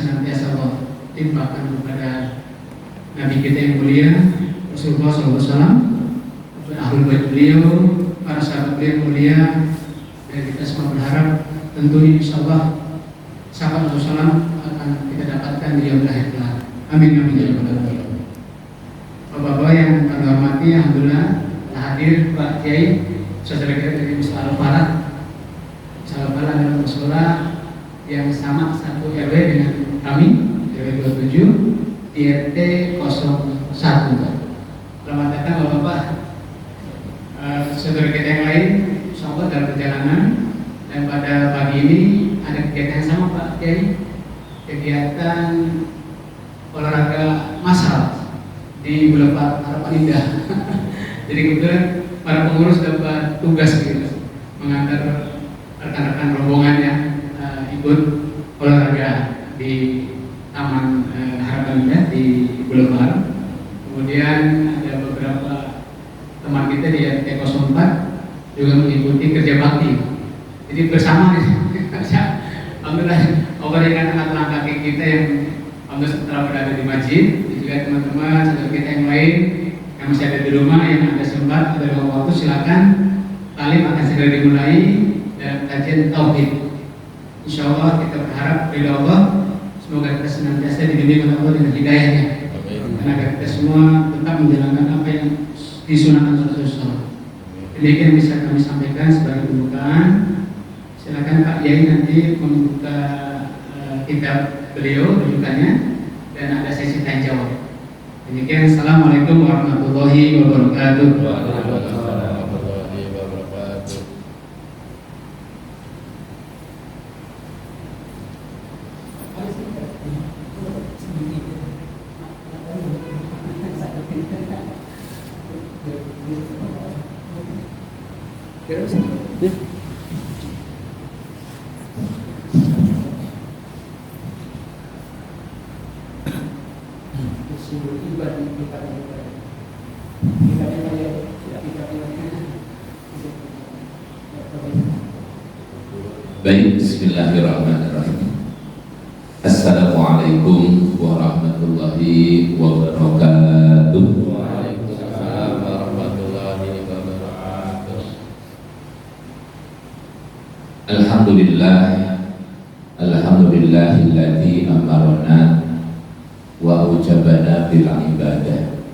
senantiasa Allah timpakan kepada Nabi kita yang mulia Rasulullah SAW, ahlul bait beliau, para sahabat beliau yang mulia, dan kita semua berharap tentunya insyaallah sahabat Rasulullah akan kita dapatkan di yaumil akhir kelak. Amin amin ya rabbal alamin. Bapak-bapak yang kami hormati, alhamdulillah hadir Pak Kiai, saudara kita dari Masjid Al-Farad. Al-Farad adalah mushola yang sama satu RW dengan kami, RW 27 di RT 01. Selamat datang Bapak-bapak, saudara kita yang lain, insyaallah dalam perjalanan. Dan pada pagi ini ada kegiatan yang sama Pak Kiai, kegiatan olahraga massal di Boulevard Harapan Indah. Jadi kebetulan para pengurus dapat tugas gitu, mengantar rekan-rekan rombongan yang ikut olahraga di Taman Harapan Indah di Boulevard. Kemudian ada beberapa teman kita di RT 04 juga mengikuti kerja bakti. Jadi bersama alhamdulillah Allah dengan anak-anak kaki kita yang alhamdulillah setelah berada di masjid, juga teman-teman saudara kita yang lain yang masih ada di rumah yang ada sempat ada waktu, silakan talim akan segera dimulai dalam kajian tauhid. Insyaallah kita berharap ridha Allah, semoga kita senantiasa dibimbing oleh Allah dengan hidayahnya, karena kita semua tetap menjalankan apa yang disunahkan Rasulullah. Demikian bisa kami sampaikan sebagai pembukaan. Silakan Pak Yai nanti membuka kitab beliau rujukannya dan ada sesi tanya jawab. Demikian, assalamualaikum warahmatullahi wabarakatuh. Waalaikumsalam warahmatullahi wabarakatuh. Baik, bismillahirrahmanirrahim. Assalamualaikum warahmatullahi wabarakatuh. Waalaikumsalam warahmatullahi wabarakatuh. Alhamdulillah, alhamdulillahilladzi amarna wa ujabana bil ibadah.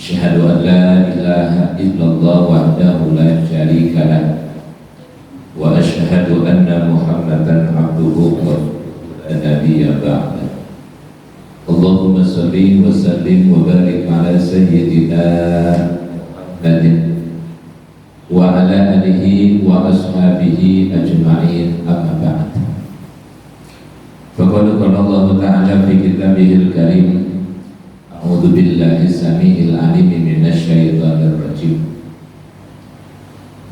Asyhadu an la ilaha illallah wahdahu la syarika lah, wa asyhadu anna Muhammadan abduhu wa nabiyya ba'da. Allahumma shalli wa sallim wa barik ala sayyidina Muhammadin wa ala alihi wa ashabihi ajma'in, amma ba'd. Faqad qala Allah ta'ala fi kitabihil karim, a'udzu billahi samii'il 'aliim minasy syaithanir rajim.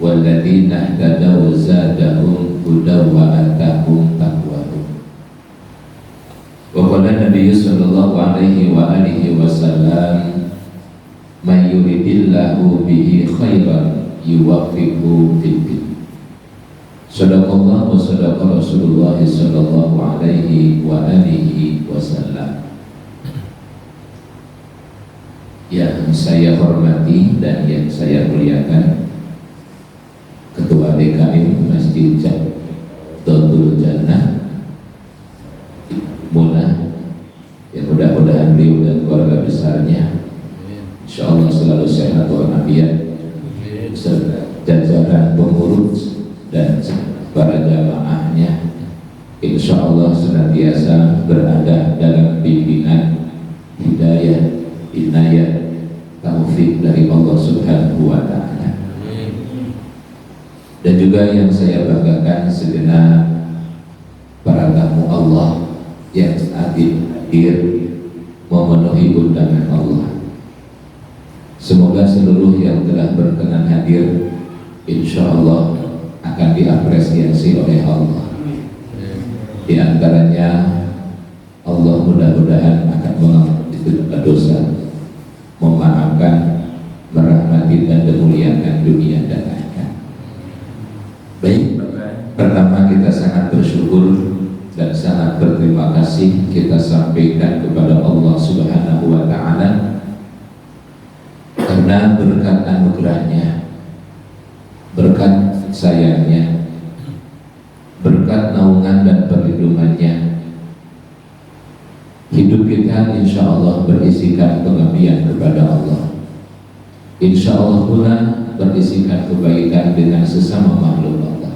Walladzina ihtadaw zadahum hudaw wa atahum taqwahum. Wa qala Nabi sallallahu alaihi wa alihi wasallam, may yuridillahu bihi khairan yuwaffiqhu fid din. Sadaqallah wa sadaqa Rasulullah sallallahu alaihi wa alihi wasallam. Yang saya hormati dan yang saya muliakan Ketua DKM Masjid Jannah Jannah Muna, yang mudah-mudahan beliau dan keluarga besarnya insyaallah selalu sehat walafiat, serta jajaran pengurus dan para jamaahnya insyaallah senantiasa berada dalam bimbingan hidayah, inayah, taufik dari Allah Subhanahu wa ta'ala. Dan juga yang saya banggakan segenap para tamu Allah yang saat ini hadir memenuhi undangan Allah. Semoga seluruh yang telah berkenan hadir insya Allah akan diapresiasi oleh Allah. Di antaranya Allah mudah-mudahan akan mengampuni dosa, memaafkan, merahmati dan memuliakan dunia dan akhirat. Baik, pertama kita sangat bersyukur dan sangat berterima kasih kasih kita sampaikan kepada Allah Subhanahu wa Ta'ala, karena berkat anugerahnya, berkat sayangnya, berkat naungan dan perlindungannya, hidup kita insya Allah berisikan pengabdian kepada Allah, insya Allah pula berisikan kebaikan dengan sesama makhluk Allah.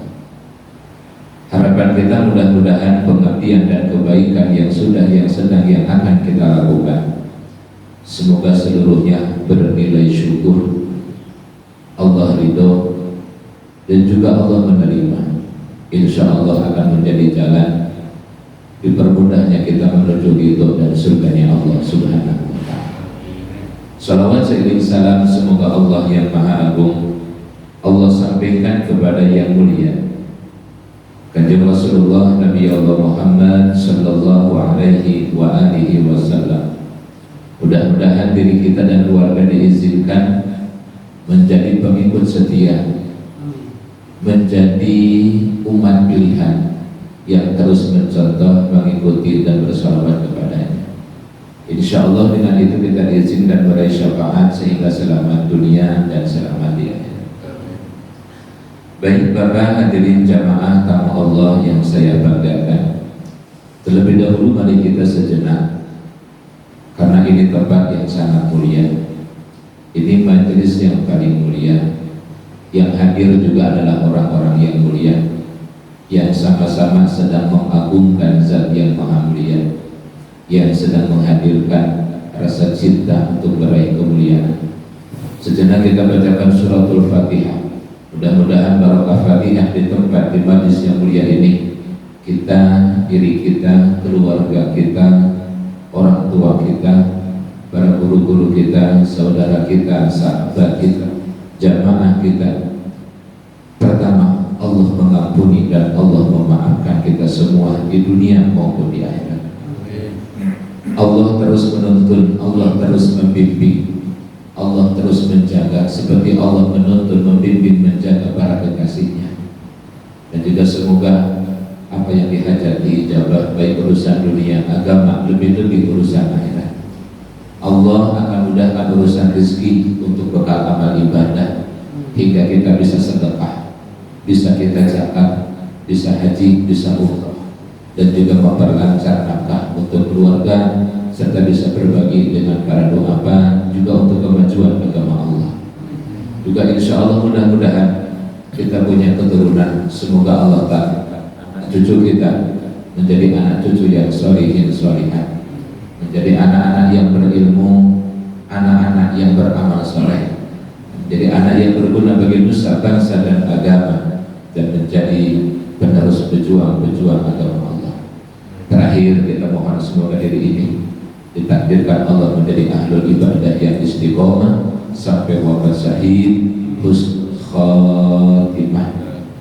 Harapan kita mudah-mudahan pengabdian dan kebaikan yang sudah, yang sedang, yang akan kita lakukan, semoga seluruhnya bernilai syukur, Allah ridho, dan juga Allah menerima. Insya Allah akan menjadi jalan dipermudahnya kita menuju ridho dan surganya Allah Subhanahu wa Ta'ala. Salawat seiring salam semoga Allah yang Maha Agung Allah sampaikan kepada yang mulia Kanjeng Rasulullah Nabi Allah Muhammad sallallahu alaihi wa alihi wasallam. Mudah-mudahan diri kita dan keluarga diizinkan menjadi pengikut setia, menjadi umat pilihan yang terus mencontoh, mengikuti dan bersalawat kepadanya. Insya Allah dengan itu kita diizinkan meraih syafaat sehingga selamat dunia dan selamat di akhirat. Baik Bapak hadirin jamaah tamu Allah yang saya banggakan, terlebih dahulu mari kita sejenak, karena ini tempat yang sangat mulia, ini majelis yang paling mulia, yang hadir juga adalah orang-orang yang mulia, yang sama-sama sedang mengagungkan zat yang maha mulia, yang sedang menghadirkan rasa cinta untuk meraih kemuliaan. Sejenak kita bacakan suratul Fatihah. Mudah-mudahan barokah Fatihah di tempat di majlis yang mulia ini, kita, diri kita, keluarga kita, orang tua kita, para guru-guru kita, saudara kita, sahabat kita, jamaah kita, pertama Allah mengampuni dan Allah memaafkan kita semua di dunia maupun di akhirat. Allah terus menuntun, Allah terus membimbing, Allah terus menjaga seperti Allah menuntun, membimbing, menjaga para kekasihnya. Dan juga semoga apa yang dihajati ijabah, baik urusan dunia, agama, lebih-lebih urusan akhirat. Allah akan mudahkan urusan rezeki untuk bekal amal ibadah, hingga kita bisa sedekah, bisa kita zakat, bisa haji, bisa umrah, dan juga memperlancar nafkah untuk keluarga, serta bisa berbagi dengan para doa, juga untuk kemajuan agama Allah. Juga insya Allah mudah-mudahan kita punya keturunan, semoga Allah Ta'ala cucu kita menjadi anak cucu yang sholihin sholihat, menjadi anak-anak yang berilmu, anak-anak yang beramal soleh, menjadi anak yang berguna bagi nusa, bangsa dan agama, dan menjadi penerus pejuang agama Allah. Terakhir kita mohon semoga diri ini ditakdirkan Allah menjadi ahlul ibadah yang istiqomah sampai wafat syahid husnul khatimah.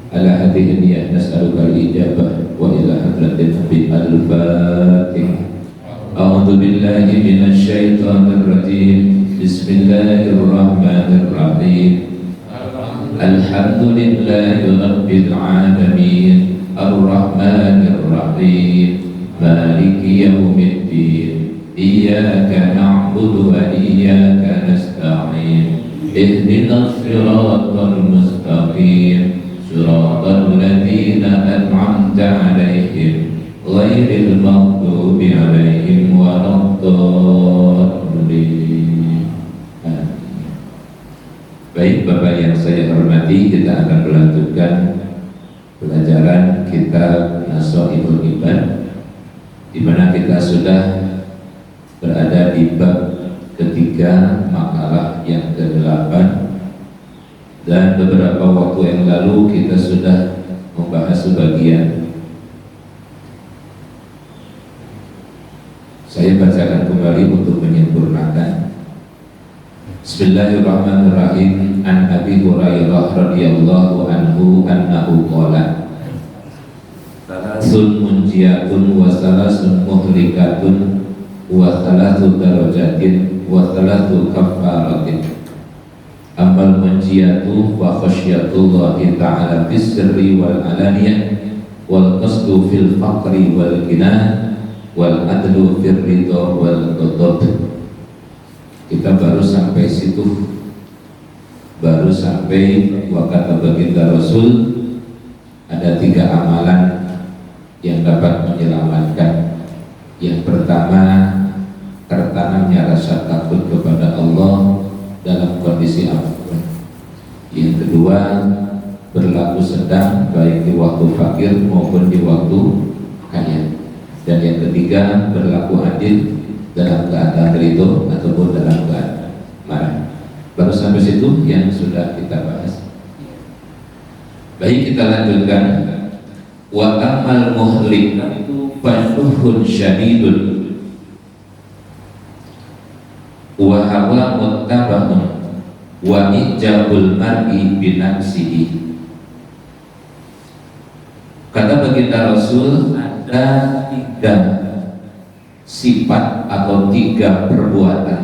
Ala hadhihi niyyah nas'aluka al-ijabah wa ila hadratin nabi al-fatihah. A'udzu billahi minasy syaithanir rajim. Bismillahirrahmanirrahim. Alhamdulillahi rabbil alamin. Ar-rahmanir rahim. Maliki yaumiddin. Iyyaka na'budu wa iyyaka nasta'in. Ihdinas siratal mustaqim. Siratal ladzina an'amta 'alaihim ghairil maghdubi 'alaihim waladdallin. Baik Bapak yang saya hormati, kita akan melanjutkan pelajaran kitab Nasha'ibul Ibad, di mana kita sudah berada di bab ketiga, makalah yang ke-8, dan beberapa waktu yang lalu kita sudah membahas sebagian. Saya bacakan kembali untuk menyempurnakan. Bismillahirrahmanirrahim. An Abi Hurairah radhiyallahu anhu annahu qala salasun munjiyatun wa salasun muhlikatun wa thalathu darajatin wa thalathu kaffaratin. Amal munjiyatu wa khasyatullahi ta'ala fis sirri wal alaniyah wal qasdu fil faqri wal ghina wal adlu fir ridha wal ghadab. Kita baru sampai situ, baru sampai wa kata baginda Rasul ada 3 amalan yang dapat menyelamatkan. Yang pertama, tertanamnya rasa takut kepada Allah dalam kondisi apapun. Yang kedua, berlaku sedang baik di waktu fakir maupun di waktu kaya. Dan yang ketiga, berlaku adil dalam keadaan ridho ataupun dalam keadaan marah. Baru sampai situ yang sudah kita bahas. Baik, kita lanjutkan. Wa amal muhlik fanuhun syadidun wa hawa muttaba'un wa ijabul mar'i binafsihi. Kata baginda Rasul, ada 3 sifat atau 3 perbuatan,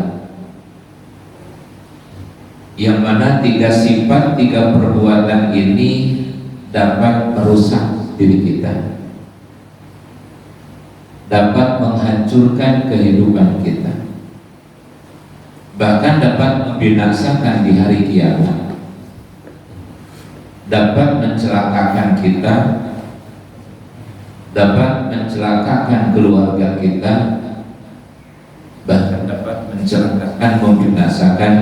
yang mana 3 sifat 3 perbuatan ini dapat merusak diri kita, dapat menghancurkan kehidupan kita, bahkan dapat membinasakan di hari kiamat, dapat mencelakakan kita, dapat mencelakakan keluarga kita, bahkan dapat mencelakakan, membinasakan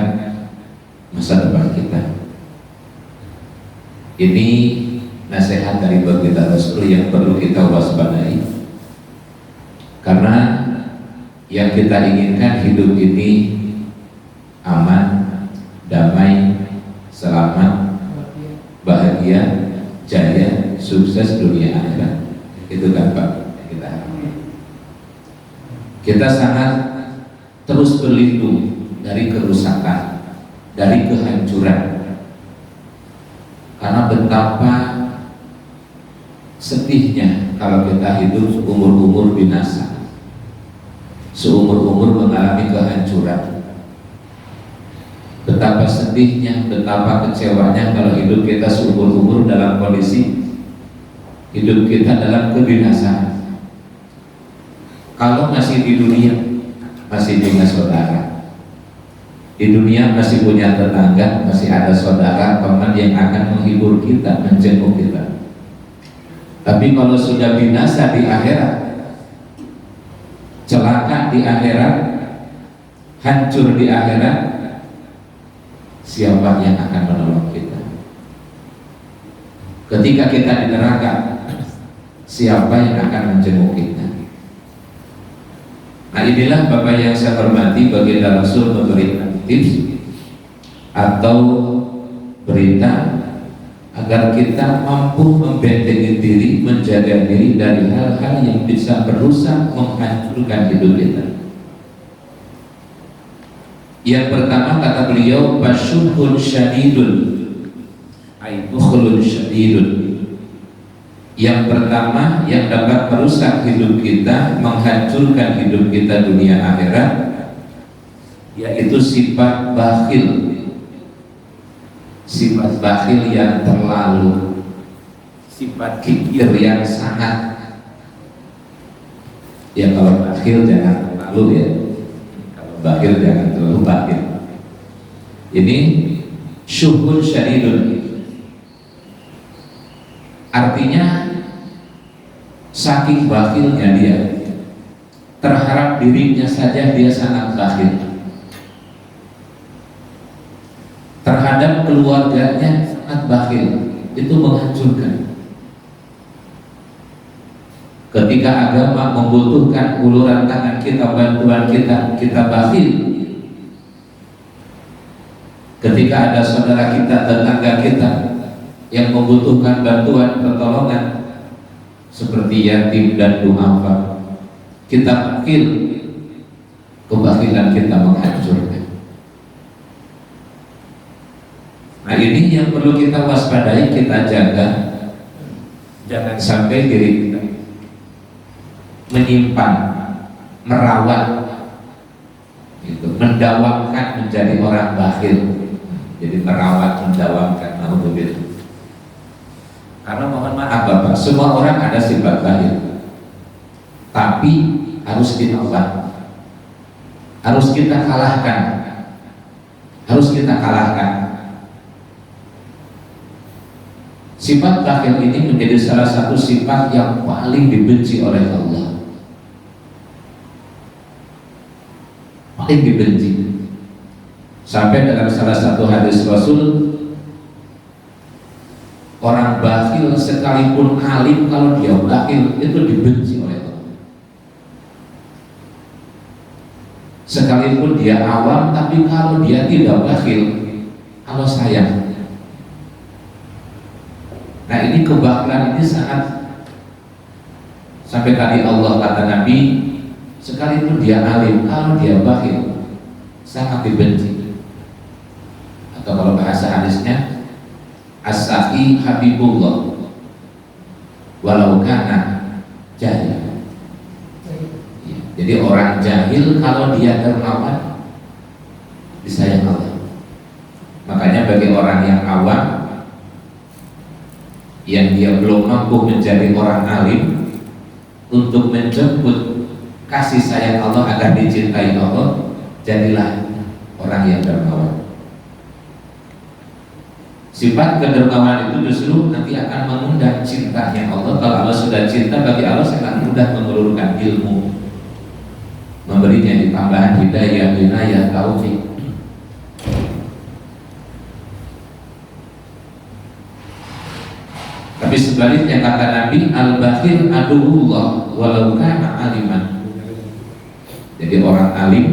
masa depan kita. Ini nasihat dari baginda Rasul yang perlu kita waspadai, karena yang kita inginkan hidup ini aman, damai, selamat, bahagia, jaya, sukses dunia akhirat. Itu kan Pak kita harapkan. Kita sangat terus berlindung dari kerusakan, dari kehancuran, karena betapa sedihnya kalau kita hidup umur-umur binasa, seumur-umur mengalami kehancuran. Betapa sedihnya, betapa kecewanya kalau hidup kita seumur-umur dalam kondisi hidup kita dalam kebinasaan. Kalau masih di dunia, masih punya saudara, di dunia masih punya tetangga, masih ada saudara, teman yang akan menghibur kita, menjenguk kita. Tapi kalau sudah binasa di akhirat, celaka di akhirat, hancur di akhirat, siapa yang akan menolong kita? Ketika kita di neraka, siapa yang akan menjenguk kita? Nah, inilah Bapak yang saya hormati, baginda Rasul memberikan tips atau berita agar kita mampu membentengi diri, menjaga diri dari hal-hal yang bisa merusak, menghancurkan hidup kita. Yang pertama, kata beliau, fasyuhun syadidun, aibukhulun syadidun. Yang pertama yang dapat merusak hidup kita, menghancurkan hidup kita dunia akhirat, yaitu sifat bakhil. Sifat bakhil yang terlalu, sifat kikir yang sangat. Ya, kalau bakhil jangan terlalu, ya. Kalau bakhil jangan terlalu bakhil. Ini syuhun syadidun, artinya saking bakhilnya dia, terhadap dirinya saja dia sangat bakhil, terhadap keluarganya sangat bakhil. Itu menghancurkan. Ketika agama membutuhkan uluran tangan kita, bantuan kita, kita bakhil. Ketika ada saudara kita, tetangga kita yang membutuhkan bantuan, pertolongan, seperti yatim dan duafa, kita bakhil, kebakhilan kita menghancurkan. Nah, ini yang perlu kita waspadai, kita jaga, jangan sampai diri kita menyimpan, merawat, gitu, mendawamkan menjadi orang bakhil. Jadi merawat, mendawamkan, alhamdulillah. Karena mohon maaf Bapak, semua orang ada sifat bakhil, tapi harus ditolak, harus kita kalahkan, harus kita kalahkan. Sifat bakhil ini menjadi salah satu sifat yang paling dibenci oleh Allah, paling dibenci. Sampai dalam salah satu hadis Rasul, orang bakhil sekalipun alim, kalau dia bakhil itu dibenci oleh Allah. Sekalipun dia awam, tapi kalau dia tidak bakhil, Allah sayang. Nah, ini kebakhilan ini sangat, sampai tadi Allah kata Nabi, sekalipun dia alim, kalau dia bakhil sangat dibenci. Atau kalau bahasa hadisnya, as-sa'i habibullah walau kana jahil. Jadi orang jahil kalau dia dermawan disayang Allah. Makanya bagi orang yang awam, yang dia belum mampu menjadi orang alim, untuk menjemput kasih sayang Allah agar dicintai Allah, jadilah orang yang dermawan. Sifat kedermawan itu justru nanti akan mengundang cintanya Allah. Kalau Allah sudah cinta, bagi Allah sangat mudah mengulurkan ilmu, memberinya tambahan hidayah, wilayah, taufik. Tapi sebaliknya kata Nabi, al-bakhil aduwwullah walau kana aliman. Jadi orang alim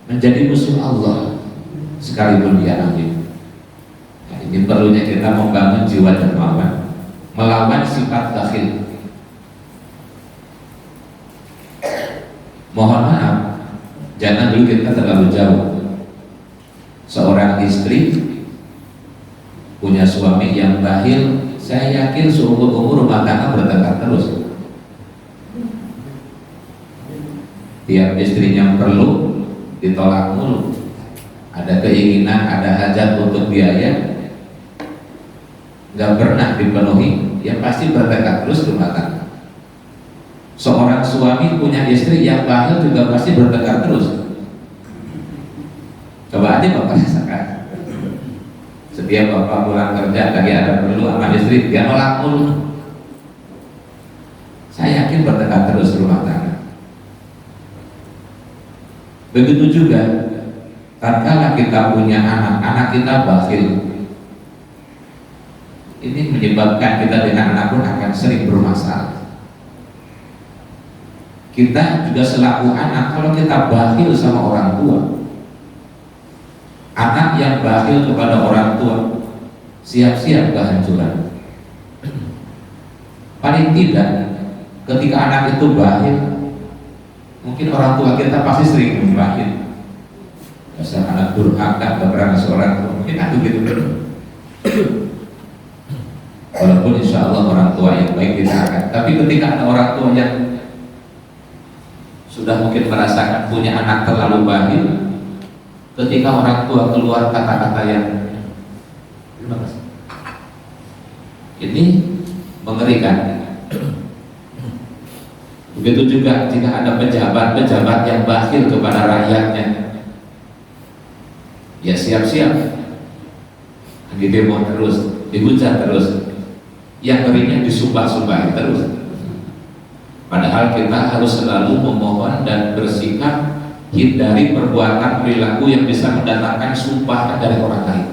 menjadi musuh Allah sekalipun dia alim. Nah, ini perlunya kita membangun jiwa dermawan, melawan sifat bakhil. Mohon maaf, jangan dulu kita terlalu jauh. Seorang istri punya suami yang bakhil, saya yakin seumur umur rumah tangga bertengkar terus. Tiap istrinya perlu ditolak mulu, ada keinginan, ada hajat untuk biaya, nggak pernah dipenuhi, ya pasti bertengkar terus rumah tangga. Seorang suami punya istri yang bakhil juga pasti bertengkar terus. Coba aja Bapak rasakan. Setiap Bapak pulang kerja lagi ada perlu sama istri, dia nolak mulu. Saya yakin bertengkar terus rumah tangga. Begitu juga tatkala kita punya anak kita bakhil, ini menyebabkan kita dengan anak pun akan sering bermasalah. Kita juga selaku anak, kalau kita bakhil sama orang tua, anak yang bakhil kepada orang tua, siap-siap kehancuran. Paling tidak, ketika anak itu bakhil, mungkin orang tua kita pasti sering membakhil. Dasar anak durhaka, keberanian seorang tua, mungkin aku gitu. Walaupun insya Allah orang tua yang baik kita akan, tapi ketika ada orang tua yang sudah mungkin merasakan punya anak terlalu bakhil, ketika orang tua keluar kata-kata yang terima kasih, ini mengerikan. Begitu juga jika ada pejabat-pejabat yang bakhil kepada rakyatnya, ya siap-siap didemo terus, dihujat terus, yang ngerinya disumpah-sumpahin terus. Padahal kita harus selalu memohon dan bersikap hindari perbuatan perilaku yang bisa mendatangkan sumpah dari orang lain.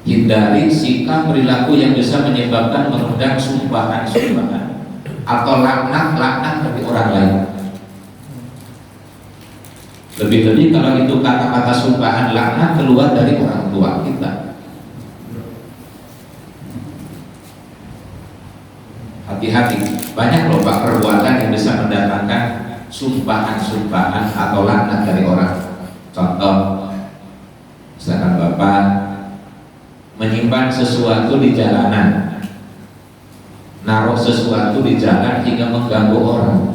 Hindari sikap perilaku yang bisa menyebabkan mengundang sumpahan-sumpahan atau laknat-laknat dari orang lain. Lebih-lebih kalau itu kata-kata sumpahan laknat keluar dari orang tua kita. Hati-hati, banyak loh Pak perbuatan yang bisa mendatangkan sumpahan-sumpahan atau laknat dari orang. Contoh, misalkan Bapak menyimpan sesuatu di jalanan, naruh sesuatu di jalan hingga mengganggu orang.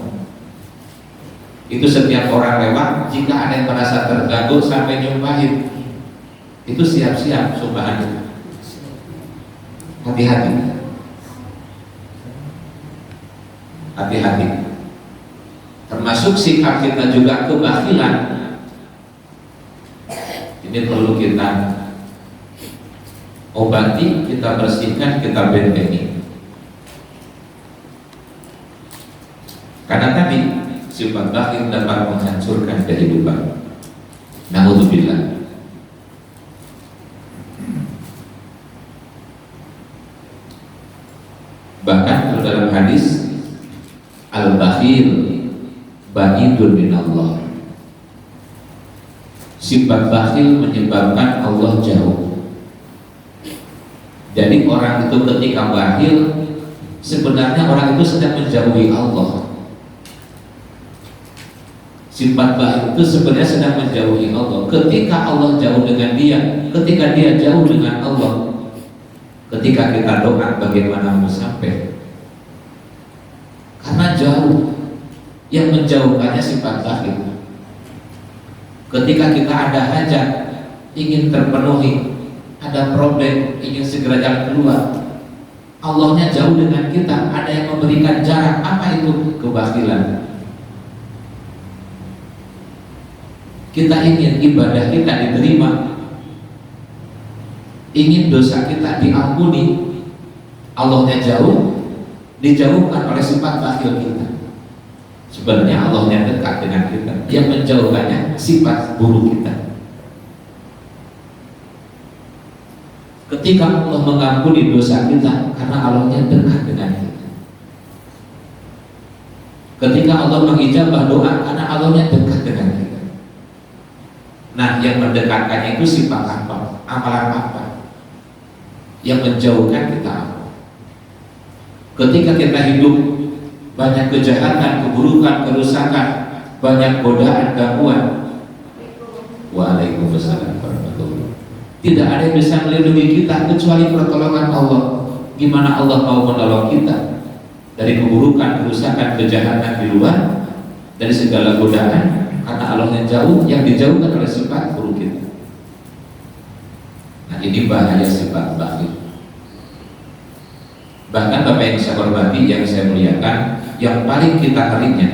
Itu setiap orang lewat, jika ada yang merasa terganggu sampai nyumpahin, itu siap-siap sumpahan. Hati-hati. hati-hati. Termasuk sikap kita juga kebakhilan. Ini perlu kita obati, kita bersihkan, kita bentengi. Karena tadi sifat bakhil dapat menghancurkan kehidupan. Na'udzubillah. Bahkan dalam hadis al-bakhil ba'idun min Allah. Sifat bakhil menyebabkan Allah jauh. Jadi orang itu ketika bakhil, sebenarnya orang itu sedang menjauhi Allah. Sifat bakhil itu sebenarnya sedang menjauhi Allah. Ketika Allah jauh dengan dia, ketika dia jauh dengan Allah, ketika kita doa bagaimana mau sampai? Karena jauh. Yang menjauhkannya sifat bakhil. Ketika kita ada hajat, ingin terpenuhi, ada problem, ingin segera jalan keluar, Allahnya jauh dengan kita, ada yang memberikan jarak. Apa itu? Kebakhilan. Kita ingin ibadah kita diterima, ingin dosa kita diampuni, Allahnya jauh, dijauhkan oleh sifat bakhil kita. Sebenarnya Allah yang dekat dengan kita, yang menjauhkannya sifat buruk kita. Ketika Allah mengampuni dosa kita, karena Allah yang dekat dengan kita. Ketika Allah mengijabah doa, karena Allah yang dekat dengan kita. Nah, yang mendekatkannya itu sifat apa? Amalan apa? Yang menjauhkan kita apa? Ketika kita hidup banyak kejahatan, keburukan, kerusakan, banyak godaan, gangguan. Waalaikumsalam warahmatullahi. Tidak ada yang bisa melindungi kita kecuali pertolongan Allah. Gimana Allah mau menolong kita dari keburukan, kerusakan, kejahatan di luar, dari segala godaan? Karena Allah yang jauh, yang dijauhkan oleh sifat buruk kita. Nah, ini bahaya sifat bakhil. Bahkan Bapak yang saya hormati, yang saya muliakan, yang paling kita ngerinya,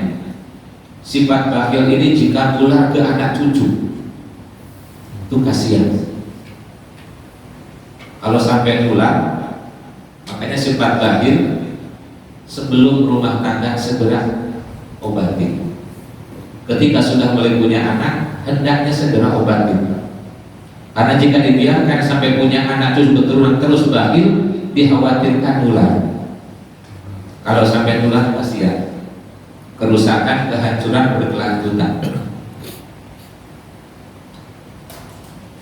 sifat bakhil ini jika tular ke anak cucu, itu kasihan. Kalau sampai tular, makanya sifat bakhil sebelum rumah tangga segera obati. Ketika sudah mulai punya anak, hendaknya segera obati. Karena jika dibiarkan sampai punya anak cucu keturunan terus bakhil, dikhawatirkan tular. Kalau sampai tular kasihan, kerusakan, kehancuran berkelanjutan.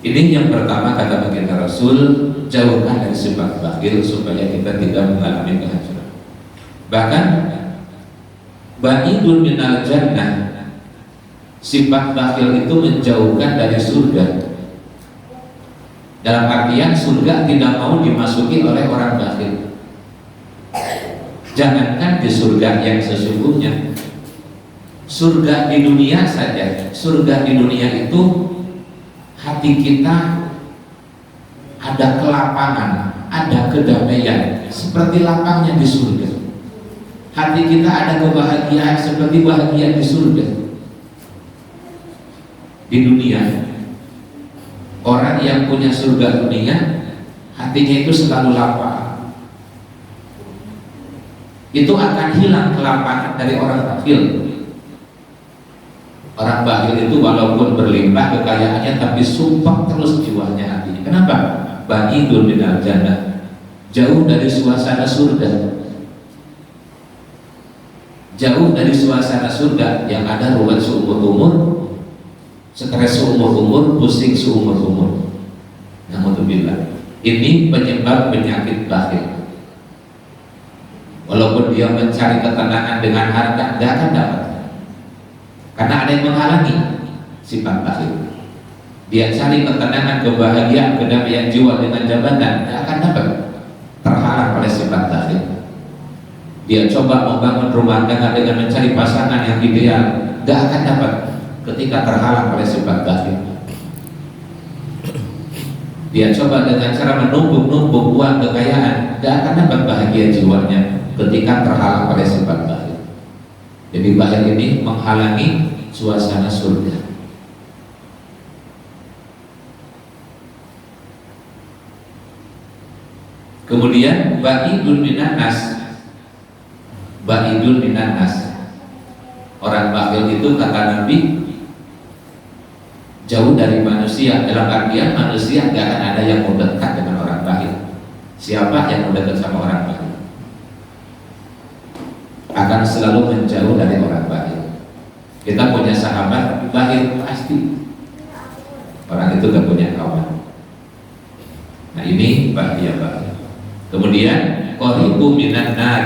Ini yang pertama kata baginda Rasul, jauhkan dari sifat bakhil supaya kita tidak mengalami kehancuran. Bahkan ba'idun minal jannah, sifat bakhil itu menjauhkan dari surga. Dalam artian surga tidak mau dimasuki oleh orang bakhil. Jangankan di surga yang sesungguhnya, surga di dunia saja. Surga di dunia itu hati kita ada kelapangan, ada kedamaian seperti lapangnya di surga. Hati kita ada kebahagiaan seperti bahagia di surga. Di dunia, orang yang punya surga dunia, hatinya itu selalu lapang. Itu akan hilang kelapangan dari orang bakhil. Orang bakhil itu walaupun berlimpah kekayaannya, tapi sumpah terus jiwanya hatinya. Kenapa? Ba'idun minal jannah, jauh dari suasana surga. Jauh dari suasana surga yang ada ruwet seumur umur, stres seumur umur, pusing seumur umur. Alhamdulillah. Ini penyebab penyakit bakhil. Walaupun dia mencari ketenangan dengan harta, tidak akan dapat. Karena ada yang menghalangi sifat bakhil. Dia cari ketenangan, kebahagiaan, kedamaian jiwa dengan jabatan, tidak akan dapat. Terhalang oleh sifat bakhil. Dia coba membangun rumah tangga dengan mencari pasangan yang ideal, tidak akan dapat ketika terhalang oleh sifat bakhil. Dia coba dengan cara menumpuk-numpuk uang kekayaan, tidak akan dapat bahagia jiwanya ketika terhalang oleh sifat bakhil. Jadi bakhil ini menghalangi suasana surga. Kemudian ba'idun minan nas. Ba'idun minan nas. Orang bakhil itu kata Nabi jauh dari manusia, dalam artian manusia tidak akan ada yang mau dekat dengan orang bakhil. Siapa yang mau dekat sama orang bakhil akan selalu menjauh dari orang bakhil. Kita punya sahabat bakhil pasti orang itu gak punya kawan. Nah ini bahaya bakhil. Kemudian qaribu minan nar.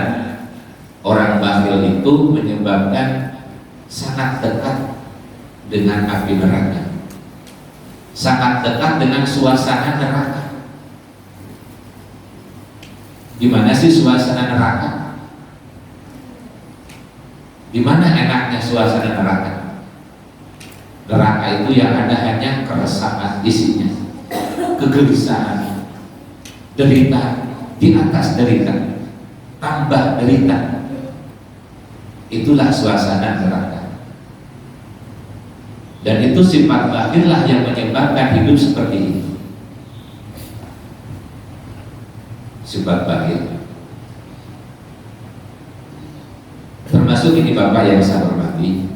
Orang bakhil itu menyebabkan sangat dekat dengan api neraka, sangat dekat dengan suasana neraka. Gimana sih suasana neraka? Gimana enaknya suasana neraka? Neraka itu yang ada hanya keresahan isinya, kegelisahan, derita di atas derita, tambah derita. Itulah suasana neraka. Dan itu sifat bakhillah yang menyebabkan hidup seperti ini. Sifat bakhil. Termasuk ini Bapak yang saya hormati,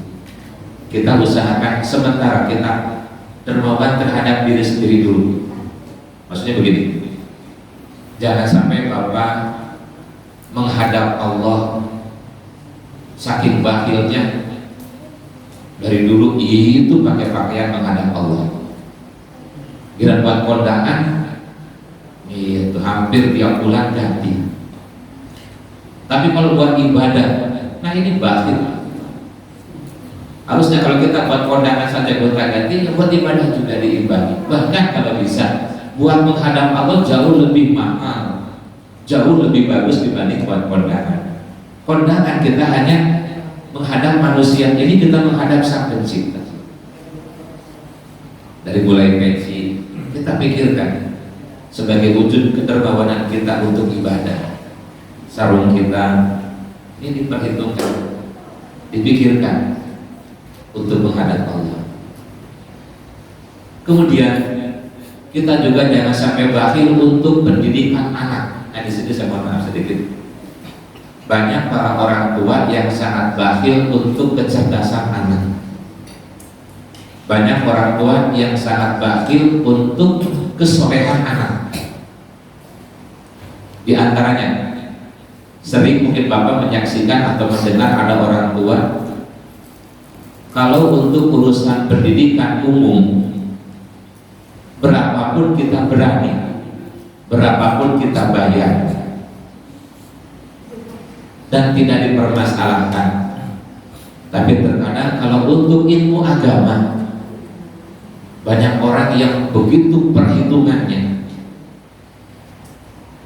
kita usahakan sementara kita dermawan terhadap diri sendiri dulu. Maksudnya begini, jangan sampai Bapak menghadap Allah saking bakhilnya, dari dulu itu pakai pakaian menghadap Allah. Kira buat kondangan itu hampir tiap bulan ganti. Tapi kalau buat ibadah, nah ini bakhil. Harusnya kalau kita buat kondangan saja buat ganti, ya buat ibadah juga diimbangi. Bahkan kalau bisa buat menghadap Allah jauh lebih mahal, jauh lebih bagus dibanding buat kondangan. Kondangan kita hanya menghadap manusia, ini kita menghadap Sang Pencipta. Dari mulai peci, kita pikirkan sebagai wujud kedermawanan kita untuk ibadah. Sarung kita ini diperhitungkan, dipikirkan untuk menghadap Allah. Kemudian kita juga jangan sampai bakhil untuk pendidikan anak. Nah di sini saya mohon maaf sedikit. Banyak para orang tua yang sangat bakhil untuk kecerdasan anak. Banyak orang tua yang sangat bakhil untuk kesolehan anak. Di antaranya, sering mungkin Bapak menyaksikan atau mendengar ada orang tua, kalau untuk urusan pendidikan umum, berapapun kita berani, berapapun kita bayar, dan tidak dipermasalahkan. Tapi terkadang kalau untuk ilmu agama, banyak orang yang begitu perhitungannya,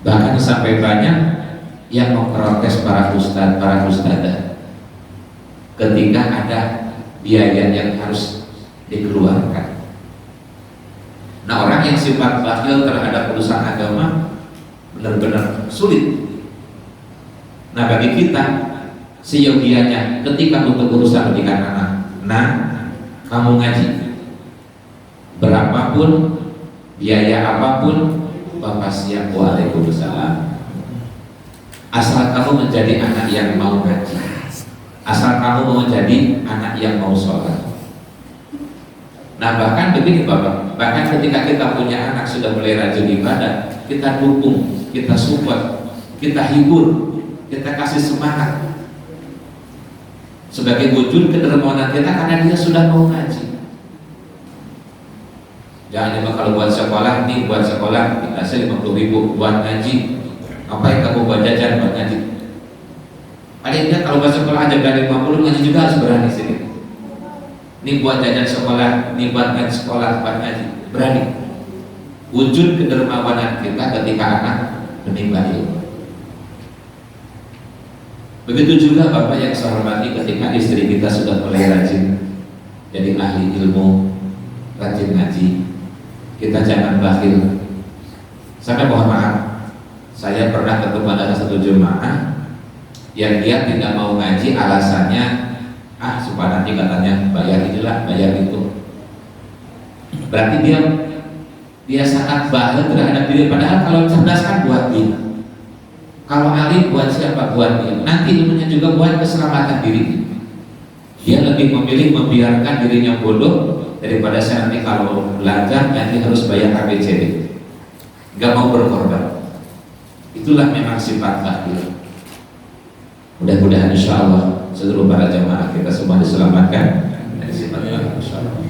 bahkan sampai banyak yang memprotes para ustadz, para ustadzah ketika ada biaya yang harus dikeluarkan. Nah orang yang sifat bakhil terhadap urusan agama benar-benar sulit. Nah bagi kita seyogianya ketika untuk urusan pendidikan anak, nah kamu ngaji berapapun biaya apapun, Bapak siap. Waalaikumsalam. Asal kamu menjadi anak yang mau ngaji, asal kamu mau menjadi anak yang mau sholat. Nah bahkan begini Bapak, bahkan ketika kita punya anak sudah mulai rajin ibadah, kita dukung, kita support, kita hibur, kita kasih semangat sebagai wujud kedermawanan kita karena dia sudah mau ngaji. Jangan cuma kalau buat sekolah nih, buat sekolah dikasih 50.000 buat ngaji. Ngapain kamu buat jajan buat ngaji? Paling enggak kalau buat sekolah aja dari 50, ngaji juga harus berani sini. Ini buat jajan sekolah, ini buat ngaji sekolah, buat ngaji, berani. Wujud kedermawanan kita ketika anak menimba ilmu. Begitu juga Bapak yang saya hormati ketika istri kita sudah mulai rajin jadi ahli ilmu, rajin ngaji, kita jangan bakhil. Saya mohon maaf, saya pernah ketemu ada satu jemaah yang dia tidak mau ngaji alasannya supaya nanti katanya bayar inilah, bayar itu. Berarti dia sangat bahil terhadap diri. Padahal kalau cerdas kan buat dia, kalau alim buat siapa? Buat dia. Nanti ilmunya juga buat keselamatan diri. Dia lebih memilih membiarkan dirinya bodoh daripada saya nanti kalau belajar nanti harus bayar ABCD. Gak mau berkorban. Itulah memang sifat bakhil. Mudah-mudahan insya Allah seluruh para jamaah kita semua diselamatkan dari sifat bakhil, insya Allah.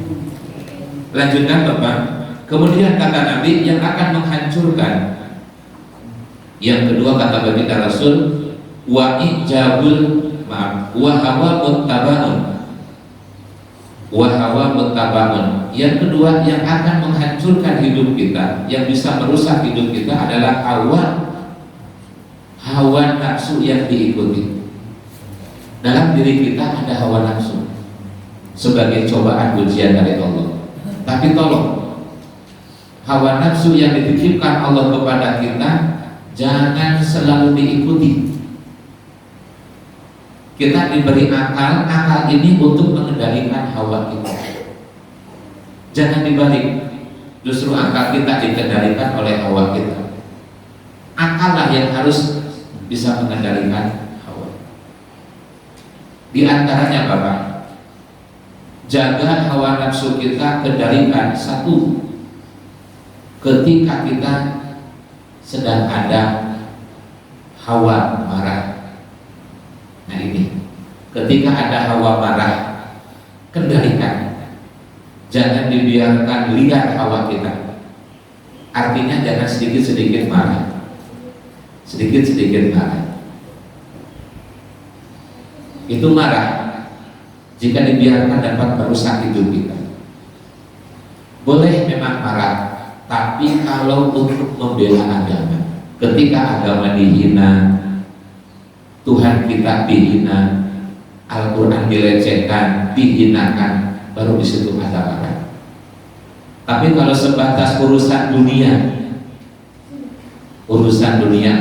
Lanjutkan Bapak. Kemudian kata Nabi yang akan menghancurkan. Yang kedua kata baginda Rasul, wa hawa muttabaun. Yang kedua yang akan menghancurkan hidup kita, yang bisa merusak hidup kita adalah hawa nafsu yang diikuti. Dalam diri kita ada hawa nafsu sebagai cobaan ujian dari Allah. Tapi tolong, hawa nafsu yang dititipkan Allah kepada kita jangan selalu diikuti. Kita diberi akal ini untuk mengendalikan hawa kita. Jangan dibalik, justru akal kita dikendalikan oleh hawa kita. Akallah yang harus bisa mengendalikan hawa. Di antaranya Bapak, jaga hawa nafsu kita, kendalikan. Satu, ketika kita sedang ada hawa marah. Nah ini, ketika ada hawa marah, kendalikan. Jangan dibiarkan liar hawa kita. Artinya jangan sedikit-sedikit marah. Sedikit-sedikit marah. Itu marah jika dibiarkan dapat merusak hidup kita. Boleh memang marah, tapi kalau untuk membela agama, ketika agama dihina, Tuhan kita dihina, Al-Quran dilecehkan, dihinakan, baru di situ ada marah. Tapi kalau sebatas urusan dunia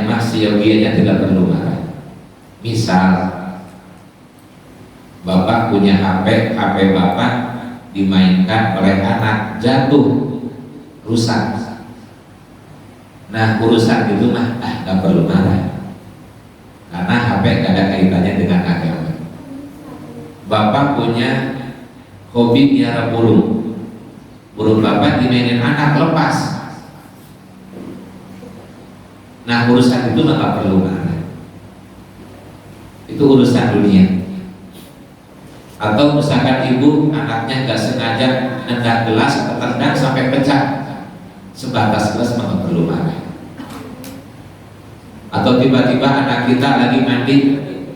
masih yogianya tidak perlu marah. Misal Bapak punya HP Bapak dimainkan oleh anak, jatuh, rusak. Nah urusan itu mah gak perlu marah, karena HP gak ada kaitannya dengan agama. Bapak punya hobi miara burung Bapak dimainin anak, lepas. Nah urusan itu gak perlu marah. Itu urusan dunia. Atau misalkan ibu anaknya gak sengaja nendang gelas, ketendang sampai pecah, sebatas gelas maka perlu marah. Atau tiba-tiba anak kita lagi mandi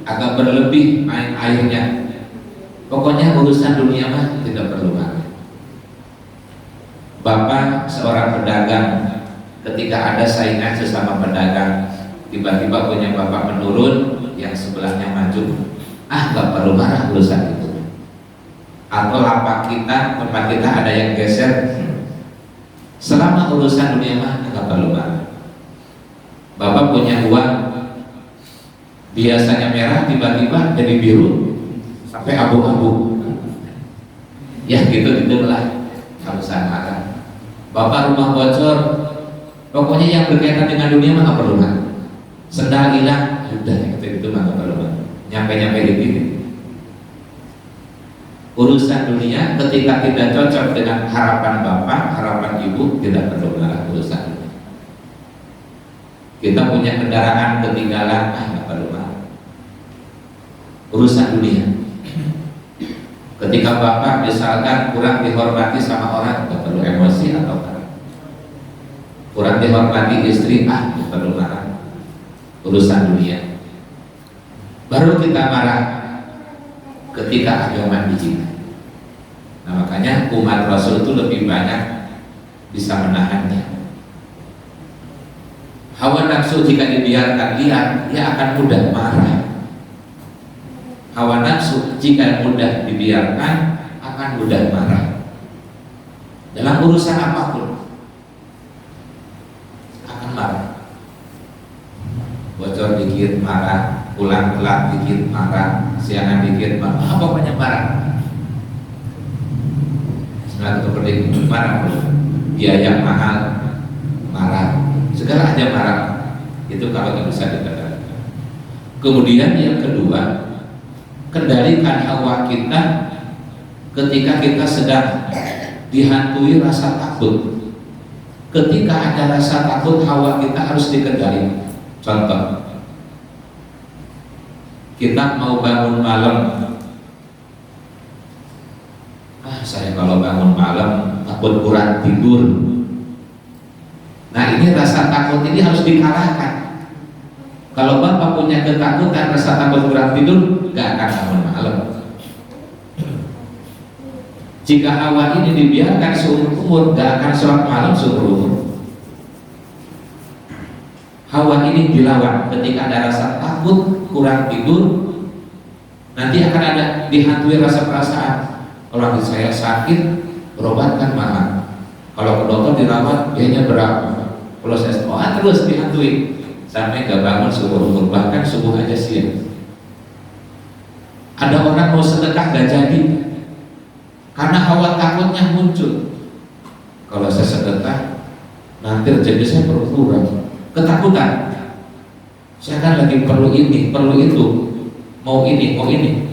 agak berlebih main airnya, pokoknya urusan dunia mah tidak perlu marah. Bapak seorang pedagang, ketika ada saingan sesama pedagang, tiba-tiba punya bapak menurun, yang sebelahnya maju, gak perlu marah urusan itu. Atau lapak kita, tempat kita ada yang geser, selama urusan dunia mah gak perlu marah. Bapak punya uang biasanya merah, tiba-tiba jadi biru sampai abu-abu, ya gitu-gitulah, gak usah marah. Bapak rumah bocor, pokoknya yang berkaitan dengan dunia mah gak perlu marah. Sendal hilang, udah gitu mah gak perlu marah. Nyampe-nyampe di sini. Urusan dunia ketika tidak cocok dengan harapan bapak, harapan ibu, tidak perlu marah urusan dunia. Kita punya kendaraan ketinggalan, nggak perlu marah. Urusan dunia. Ketika bapak misalkan kurang dihormati sama orang, nggak perlu emosi atau marah. Kurang dihormati istri, nggak perlu marah. Urusan dunia. Baru kita marah ketika agama dihina. Nah makanya umat Rasul itu lebih banyak bisa menahannya. Hawa nafsu jika dibiarkan liar, dia akan mudah marah. Hawa nafsu jika mudah dibiarkan akan mudah marah. Dalam urusan apapun akan marah. Bocor dikit marah, pulang telat dikit marah, siangan dikit, pokoknya marah. Setelah itu marah, biaya mahal, marah, segala aja marah. Itu kalau nggak bisa dikendalikan. Kemudian yang kedua, kendalikan hawa kita ketika kita sedang dihantui rasa takut. Ketika ada rasa takut, hawa kita harus dikendalikan. Contoh, kita mau bangun malam, saya kalau bangun malam takut kurang tidur. Nah, ini rasa takut ini harus dikalahkan. Kalau Bapak punya ketakutan rasa takut kurang tidur, gak akan bangun malam. Jika hawa ini dibiarkan seumur umur, gak akan sholat malam seumur umur. Hawa ini dilawan. Ketika ada rasa takut kurang tidur, nanti akan ada dihantui rasa perasaan. Kalau saya sakit, berobatkan mahal. Kalau ke dokter dirawat, biayanya berapa? Kalau saya terus dihantui sampai gak bangun seumur umur, bahkan subuh aja siang. Ada orang mau sedekah gak jadi karena hawa takutnya muncul. Kalau saya sedekah, nanti rezeki saya berkurang. Ketakutan. Saya kan lagi perlu ini, perlu itu, mau ini,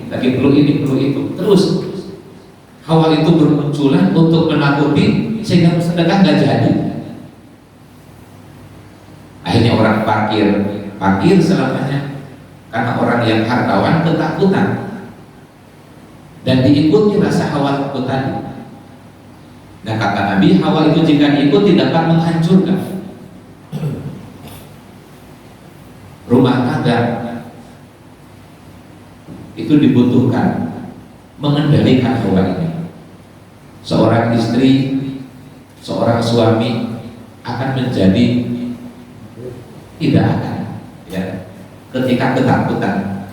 lagi perlu ini, perlu itu. Terus hawa itu bermunculan untuk menakuti sehingga sedekah gak jadi. Akhirnya orang parkir selamanya karena orang yang hartawan ketakutan dan diikuti rasa hawa takut tadi. Nah, kata Nabi, hawa itu jika diikuti dapat menghancurkan rumah tangga. Itu dibutuhkan mengendalikan hawa ini. Seorang istri, seorang suami akan menjadi tidak akan, ya, ketika ketakutan,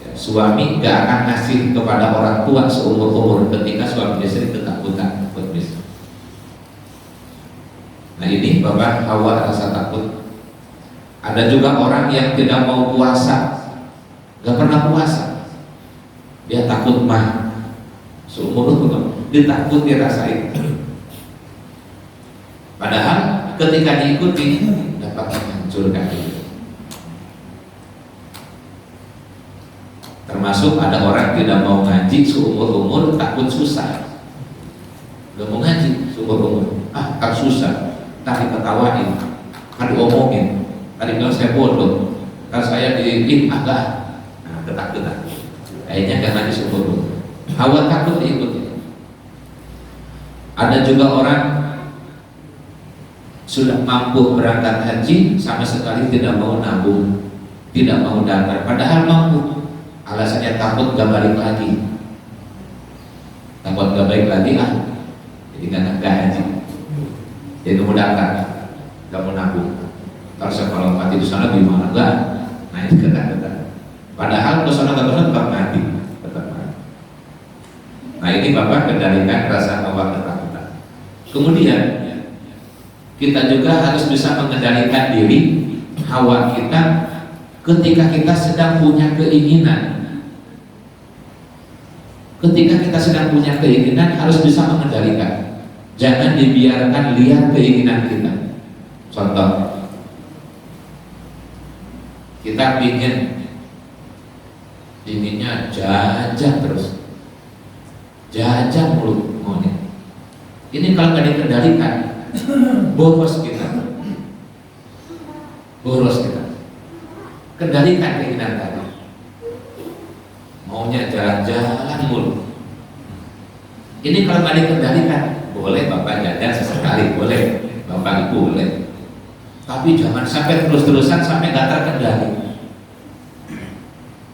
ya, suami gak akan ngasih kepada orang tua seumur umur ketika suami istri ketakutan. Nah, ini Bapak, hawa rasa takut. Ada juga orang yang tidak mau puasa, gak pernah puasa, dia takut mah seumur umur, ditakuti rasa itu. Padahal ketika diikuti dapat menghancurkan itu. Termasuk ada orang tidak mau ngaji seumur umur, takut susah. Gak mau ngaji seumur umur, kan susah, tak diketawain, kan diomongin, tadi bilang saya bodoh, kan saya agak, ketakutan. Akhirnya gak ngaji seumur umur. Hawa takut diikuti. Ada juga orang sudah mampu berangkat haji, sama sekali tidak mau nabung, tidak mau daftar, padahal mampu. Alasannya takut gak balik lagi, takut gak balik lagi, jadi gak haji, jadi mau daftar, gak mau nabung. Kalau mati di sana gimana? Gak, nah ini ketakutan. Padahal ke sana tetap mati, tetap mati. Nah, ini Bapak kendalikan rasa hawa ketakutan. Kemudian kita juga harus bisa mengendalikan diri hawa kita ketika kita sedang punya keinginan. Ketika kita sedang punya keinginan harus bisa mengendalikan. Jangan dibiarkan liar keinginan kita. Contoh, kita inginnya jajan terus, jajan mulu maunya. Ini kalau nggak dikendalikan, boros kita. Kendalikan keinginan tadi. Maunya jalan-jalan mulu. Ini kalau nggak dikendalikan, boleh Bapak jajan sesekali, boleh Bapak boleh. Tapi jangan sampai terus-terusan sampai nggak terkendali.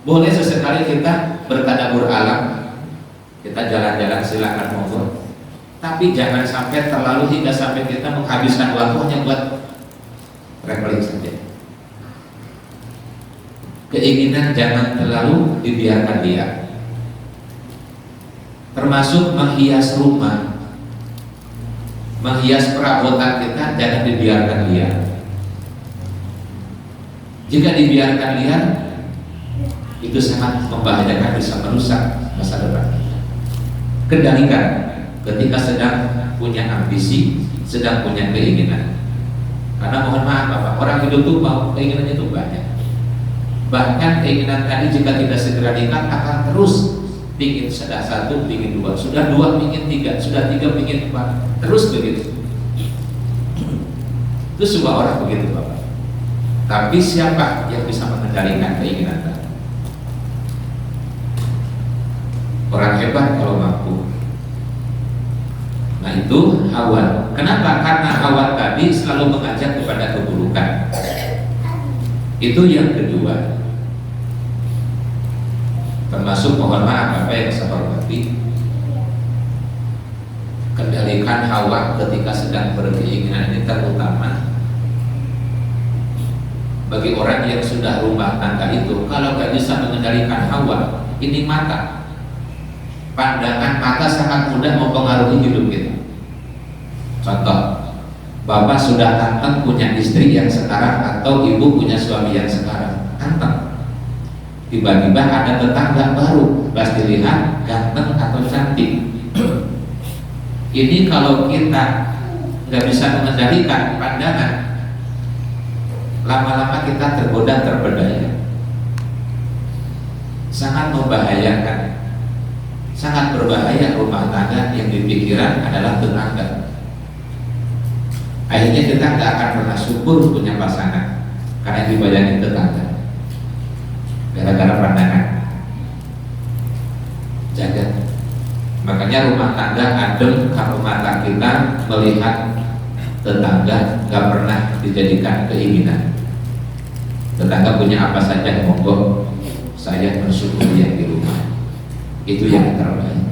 Boleh sesekali kita bertadabbur alam, kita jalan-jalan silakan monggo. Tapi jangan sampai terlalu hingga sampai kita menghabiskan waktu hanya buat traveling saja. Keinginan jangan terlalu dibiarkan dia. Termasuk menghias rumah, menghias perabotan kita jangan dibiarkan liar. Jika dibiarkan liar, itu sangat membahayakan, bisa merusak masa depan kita. Kendalikan ketika sedang punya ambisi, sedang punya keinginan. Karena mohon maaf Bapak, orang hidup itu mau keinginannya itu banyak. Bahkan keinginan tadi jika tidak segera diikat akan terus pingin sudah satu, pingin dua, sudah dua, pingin tiga, sudah tiga, pingin empat, terus begitu. Itu semua orang begitu Bapak. Tapi siapa yang bisa mengendalikan keinginan tadi? Orang hebat kalau mampu. Nah itu hawa. Kenapa? Karena hawa tadi selalu mengajak kepada keburukan. Itu yang kedua. Termasuk mohon maaf apa yang saya hormati, kendalikan hawa ketika sedang berkeinginan ini terutama bagi orang yang sudah rumah tangga itu. Kalau nggak bisa mengendalikan hawa, ini mata. Pandangan mata sangat mudah mempengaruhi hidup kita. Contoh, Bapak sudah ganteng punya istri yang sekarang, atau ibu punya suami yang sekarang, ganteng. Tiba-tiba ada tetangga baru, pas dilihat ganteng atau cantik. Ini kalau kita nggak bisa mengendalikan pandangan, lama-lama kita tergoda terpedaya. Sangat membahayakan. Sangat berbahaya rumah tangga yang dipikiran adalah tetangga. Akhirnya kita tidak akan pernah syukur punya pasangan karena dibayangin tetangga, gara-gara pandangan. Jaga. Makanya rumah tangga adem kalau mata kita melihat tetangga gak pernah dijadikan keinginan. Tetangga punya apa saja, monggo, saya bersyukur yang di rumah. Itu yang terbaik,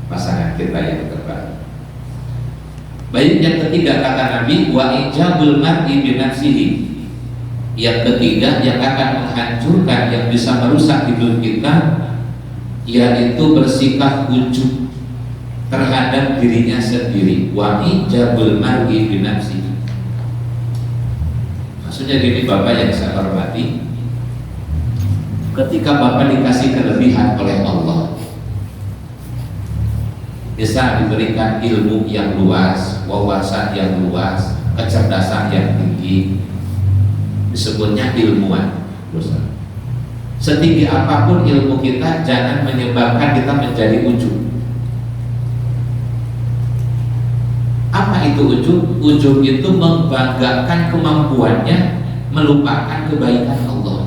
pasangan kita yang terbaik. Baik, yang ketiga kata Nabi, wa ijabul mar'i bi nafsihi. Yang ketiga yang akan menghancurkan, yang bisa merusak hidup kita, yaitu bersikap ujub terhadap dirinya sendiri. Wa ijabul mar'i bi nafsihi. Maksudnya gini Bapak yang saya hormati, ketika Bapak dikasih kelebihan oleh Allah, bisa diberikan ilmu yang luas, wawasan yang luas, kecerdasan yang tinggi, disebutnya ilmuwan. Setinggi apapun ilmu kita, jangan menyebabkan kita menjadi ujub. Apa itu ujub? Ujub itu membanggakan kemampuannya, melupakan kebaikan Allah.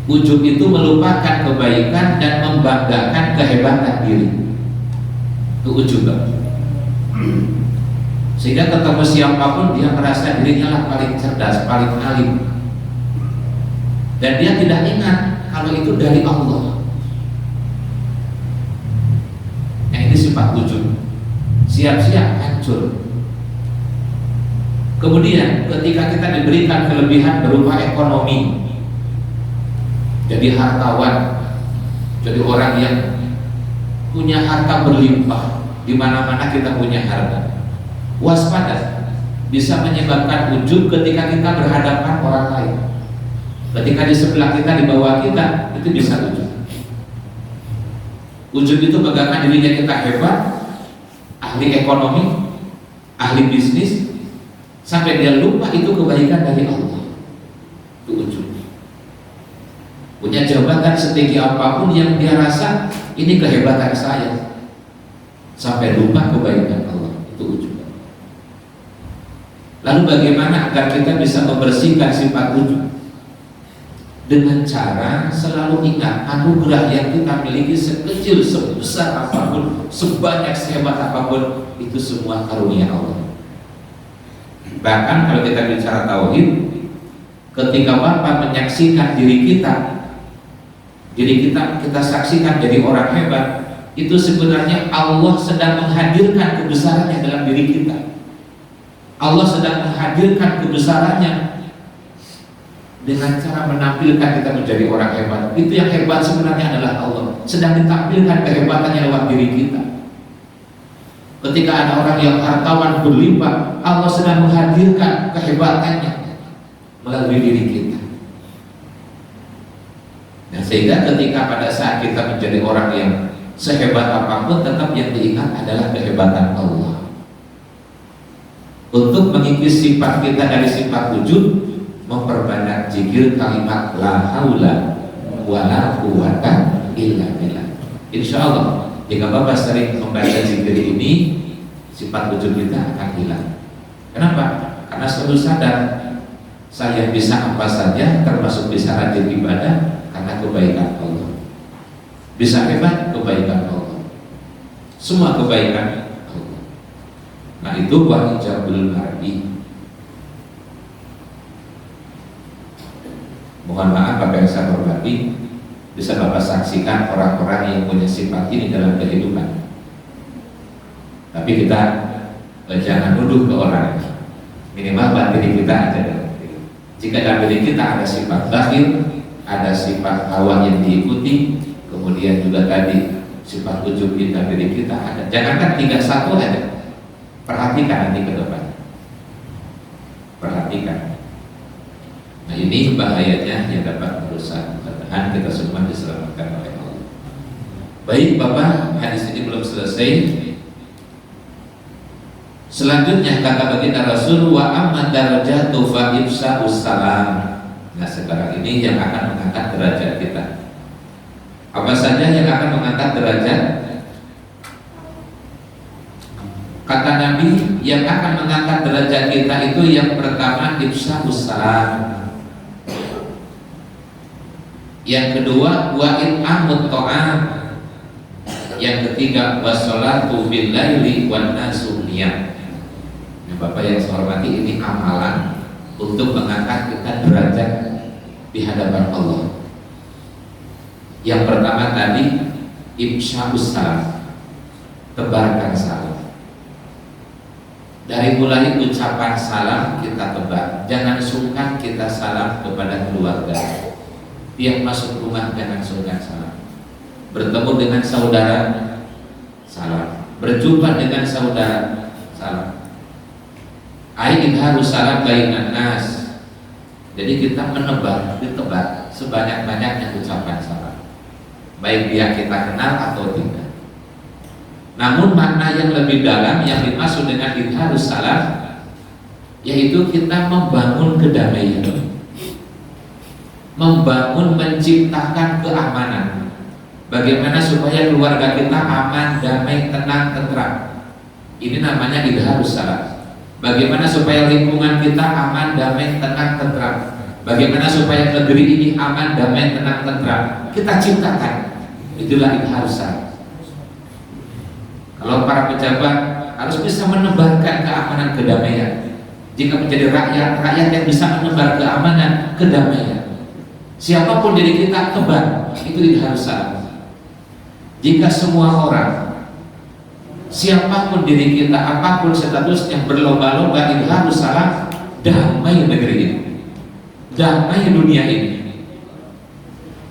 Ujub itu melupakan kebaikan dan membanggakan kehebatan diri. Itu ujub. Sehingga ketemu siapapun dia merasa dirinya lah paling cerdas, paling alim. Dan dia tidak ingat kalau itu dari Allah. Nah ini sifat ujub. Siap-siap hancur. Kemudian ketika kita diberikan kelebihan berupa ekonomi, jadi hartawan, jadi orang yang punya harta berlimpah, di mana-mana kita punya harta. Waspada, bisa menyebabkan ujub ketika kita berhadapan orang lain. Ketika di sebelah kita, di bawah kita, itu bisa ujub. Ujub itu pegangan dirinya kita hebat, ahli ekonomi, ahli bisnis, sampai dia lupa itu kebaikan dari Allah. Itu ujub. Punya jabatan setinggi apapun yang dia rasa ini kehebatan saya, sampai lupa kebaikan Allah. Itu ujub. Lalu bagaimana agar kita bisa membersihkan sifat ujub? Dengan cara selalu ingat anugerah yang kita miliki, sekecil, sebesar apapun, sebanyak, sehebat apapun, itu semua karunia Allah. Bahkan kalau kita bicara tauhid, ketika Bapak menyaksikan diri kita saksikan jadi orang hebat, itu sebenarnya Allah sedang menghadirkan kebesarannya dalam diri kita. Allah sedang menghadirkan kebesarannya dengan cara menampilkan kita menjadi orang hebat. Itu yang hebat sebenarnya adalah Allah, sedang ditampilkan kehebatannya lewat diri kita. Ketika ada orang yang hartawan berlimpah, Allah sedang menghadirkan kehebatannya melalui diri kita. Sehingga ketika pada saat kita menjadi orang yang sehebat apapun, tetap yang diingat adalah kehebatan Allah. Untuk mengikis sifat kita dari sifat wujud, memperbanyak zikir kalimat la haula wala quwata illa billah. Insya Allah jika Bapak sering membaca zikir ini, sifat wujud kita akan hilang. Kenapa? Karena selalu sadar saya bisa apa saja, termasuk bisa rajin ibadah karena kebaikan Allah. Bisa hebat, kebaikan Allah. Semua kebaikan Allah. Nah itu wahijabul mar'i. Mohon maaf Bapak yang saya hormati, bisa Bapak saksikan orang-orang yang punya sifat ini dalam kehidupan. Tapi kita jangan nuduh ke orang. Minimal buat diri kita ada. Jika dalam diri kita ada sifat bakhil, ada sifat hawa yang diikuti, kemudian juga tadi sifat ujub di dalam diri kita ada. Jangankan 3 satu aja. Perhatikan nanti ke depan. Perhatikan. Nah ini bahayanya yang dapat merusak. Mudah-mudahan kita semua diselamatkan oleh Allah. Baik Bapak, hadis ini belum selesai. Selanjutnya kata baginda Rasul, wa amma darajatu fa ifsa'us salam. Nah sekarang ini yang akan mengangkat derajat kita. Apa saja yang akan mengangkat derajat? Kata Nabi, yang akan mengangkat derajat kita itu yang pertama ifsa'us salam. Yang kedua wa it'amut ta'am. Yang ketiga wassalatu bil laili wan nasu niyam. Bapak yang saya hormati, ini amalan untuk mengangkat kita derajat di hadapan Allah. Yang pertama tadi ifsya'us salam, tebarkan salam. Dari mulai ucapan salam kita tebar. Jangan sungkan kita salam kepada keluarga. Tiap masuk rumah jangan sungkan salam. Bertemu dengan saudara, salam. Berjumpa dengan saudara, salam. Ain harus salam bainan nas. Jadi kita ditebar sebanyak-banyaknya ucapan salam, baik dia kita kenal atau tidak. Namun makna yang lebih dalam yang dimaksud dengan idharus salam, yaitu kita membangun kedamaian, membangun, menciptakan keamanan. Bagaimana supaya keluarga kita aman, damai, tenang, tentram. Ini namanya idharus salam. Bagaimana supaya lingkungan kita aman, damai, tenang, tentram. Bagaimana supaya negeri ini aman, damai, tenang, tentram. Kita ciptakan. Itulah idharus salam. Kalau para pejabat harus bisa menebarkan keamanan, kedamaian. Jika menjadi rakyat yang bisa menebar keamanan, kedamaian. Siapapun diri kita tebar, itu idharus salam. Jika semua orang, siapapun diri kita, apapun statusnya, berlomba-lomba idharus salam, damai negeri ini, damai dunia ini.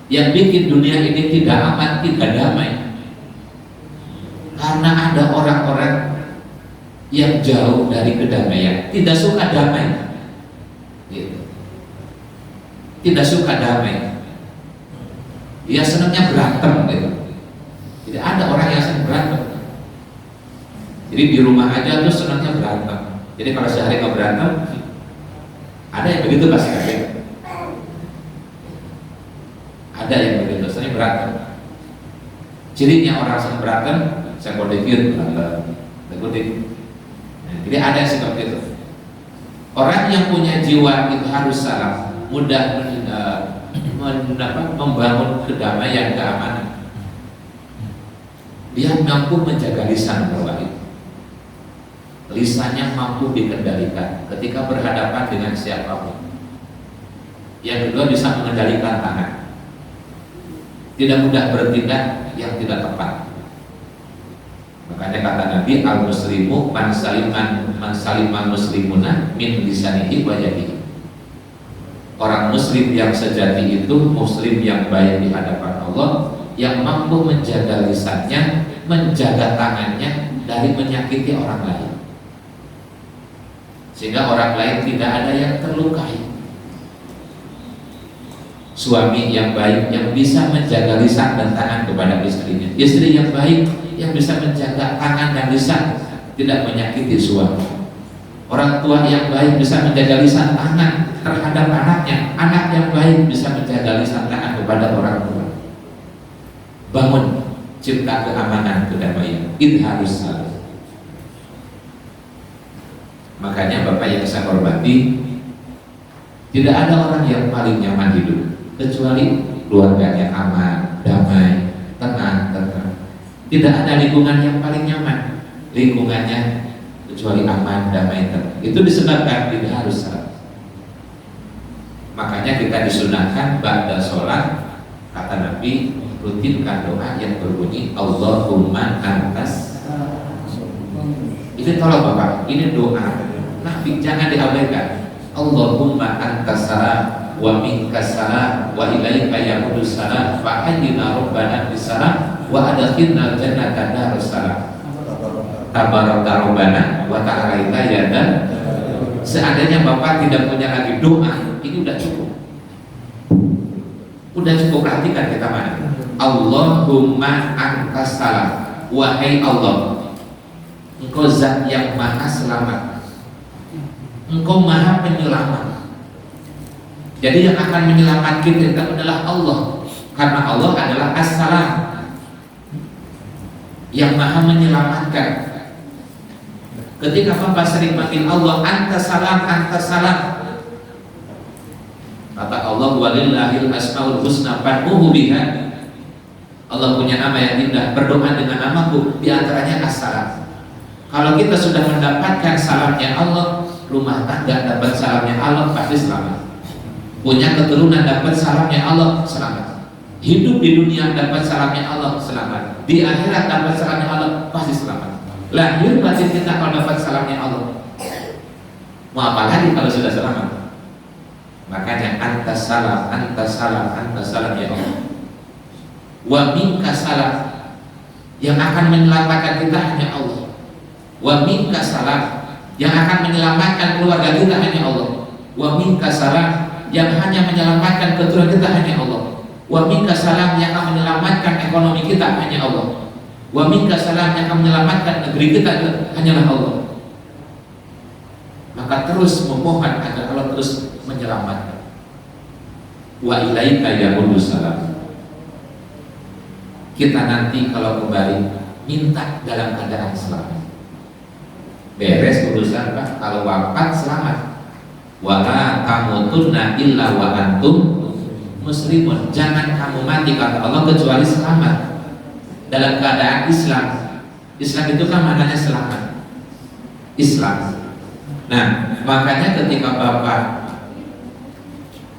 Yang bikin dunia ini tidak aman, tidak damai, karena ada orang-orang yang jauh dari kedamaian, tidak suka damai, gitu. Tidak suka damai, dia senangnya berantem, gitu. Tidak ada orang yang senang berantem. Jadi di rumah aja tuh senangnya berantem. Jadi kalau sehari nggak berantem, ada yang begitu pasti kan? Ada yang begitu, senangnya berantem. Cirinya orang senang berantem, saya kodekin berantem, jadi ada yang seperti itu. Orang yang punya jiwa itu harus salam, mudah membangun kedamaian, keamanan. Dia mampu menjaga lisan bawah itu. Lisannya mampu dikendalikan ketika berhadapan dengan siapapun. Yang kedua bisa mengendalikan tangan, tidak mudah bertindak yang tidak tepat. Makanya kata Nabi, al muslimu man saliman muslimuna min lisanihi wa yadihi. Orang muslim yang sejati itu muslim yang baik di hadapan Allah, yang mampu menjaga lisannya, menjaga tangannya dari menyakiti orang lain, sehingga orang lain tidak ada yang terlukai. suami yang baik yang bisa menjaga lisan dan tangan kepada istrinya, istri yang baik yang bisa menjaga tangan dan lisan tidak menyakiti suami, orang tua yang baik bisa menjaga lisan tangan terhadap anaknya, anak yang baik bisa menjaga lisan tangan kepada orang tua. Bangun cipta keamanan, kedamaian, itu harus selalu. Makanya Bapak yang saya hormati, tidak ada orang yang paling nyaman hidup kecuali keluarganya aman, damai, tenang. Tidak ada lingkungan yang paling nyaman lingkungannya kecuali aman, damai, tenang. Itu disebabkan tidak harus salat. Makanya kita disunahkan ba'da sholat, kata Nabi, rutinkan doa yang berbunyi Allahumma antas. Ini tolong Bapak, ini doa Nabi, jangan diabaikan. Allahumma antas salam wa minkas salam wa ilaika ya'udus salam fa hayyina rabbana bis salam wa adkhilna jannata darus salam. Tabaraka rabbana wa ta'alaita ya. Dan seandainya Bapak tidak punya lagi doa, ini udah cukup. Udah cukup, perhatikan kita mana. Allahumma antas salam, wahai Allah, Engkau zat yang maha selamat, Engkau maha penyelamat. Jadi yang akan menyelamatkan kita adalah Allah, karena Allah adalah as-salam, yang maha menyelamatkan. Ketika Bapak sering panggil Allah antas salam, antas salam, kata Allah walillahil asmaul husna fad'uhu biha. Allah punya nama yang indah, berdoa dengan namaku, di antaranya as-salam. Kalau kita sudah mendapatkan salamnya Allah, rumah tangga dapat salamnya Allah, pasti selamat. Punya keturunan dapat salamnya Allah, selamat. Hidup di dunia dapat salamnya Allah, selamat. Di akhirat dapat salamnya Allah, pasti selamat. Lahir batin kita kalau dapat salamnya Allah, mau apa lagi kalau sudah selamat? Makanya antas salam, antas salam, antas salam ya Allah. Wa minkas salam, yang akan menyelamatkan kita hanya Allah. Wa minkas salam, yang akan menyelamatkan keluarga kita hanya Allah. Wa minkas salam, yang hanya menyelamatkan keturunan kita hanya Allah. Wa minkas salam, yang akan menyelamatkan ekonomi kita hanya Allah. Wa minkas salam, yang akan menyelamatkan negeri kita hanyalah Allah. Maka terus memohon agar Allah terus menyelamatkan. Wa ilaika ya'udus salam. Kita nanti kalau kembali minta dalam keadaan selamat. Beres urusan Pak, kalau wafat selamat. Wala tamutunna illa wa antum muslimun. Jangan kamu mati kata Allah kecuali selamat dalam keadaan Islam. Islam itu kan maknanya selamat. Islam. Nah, makanya ketika Bapak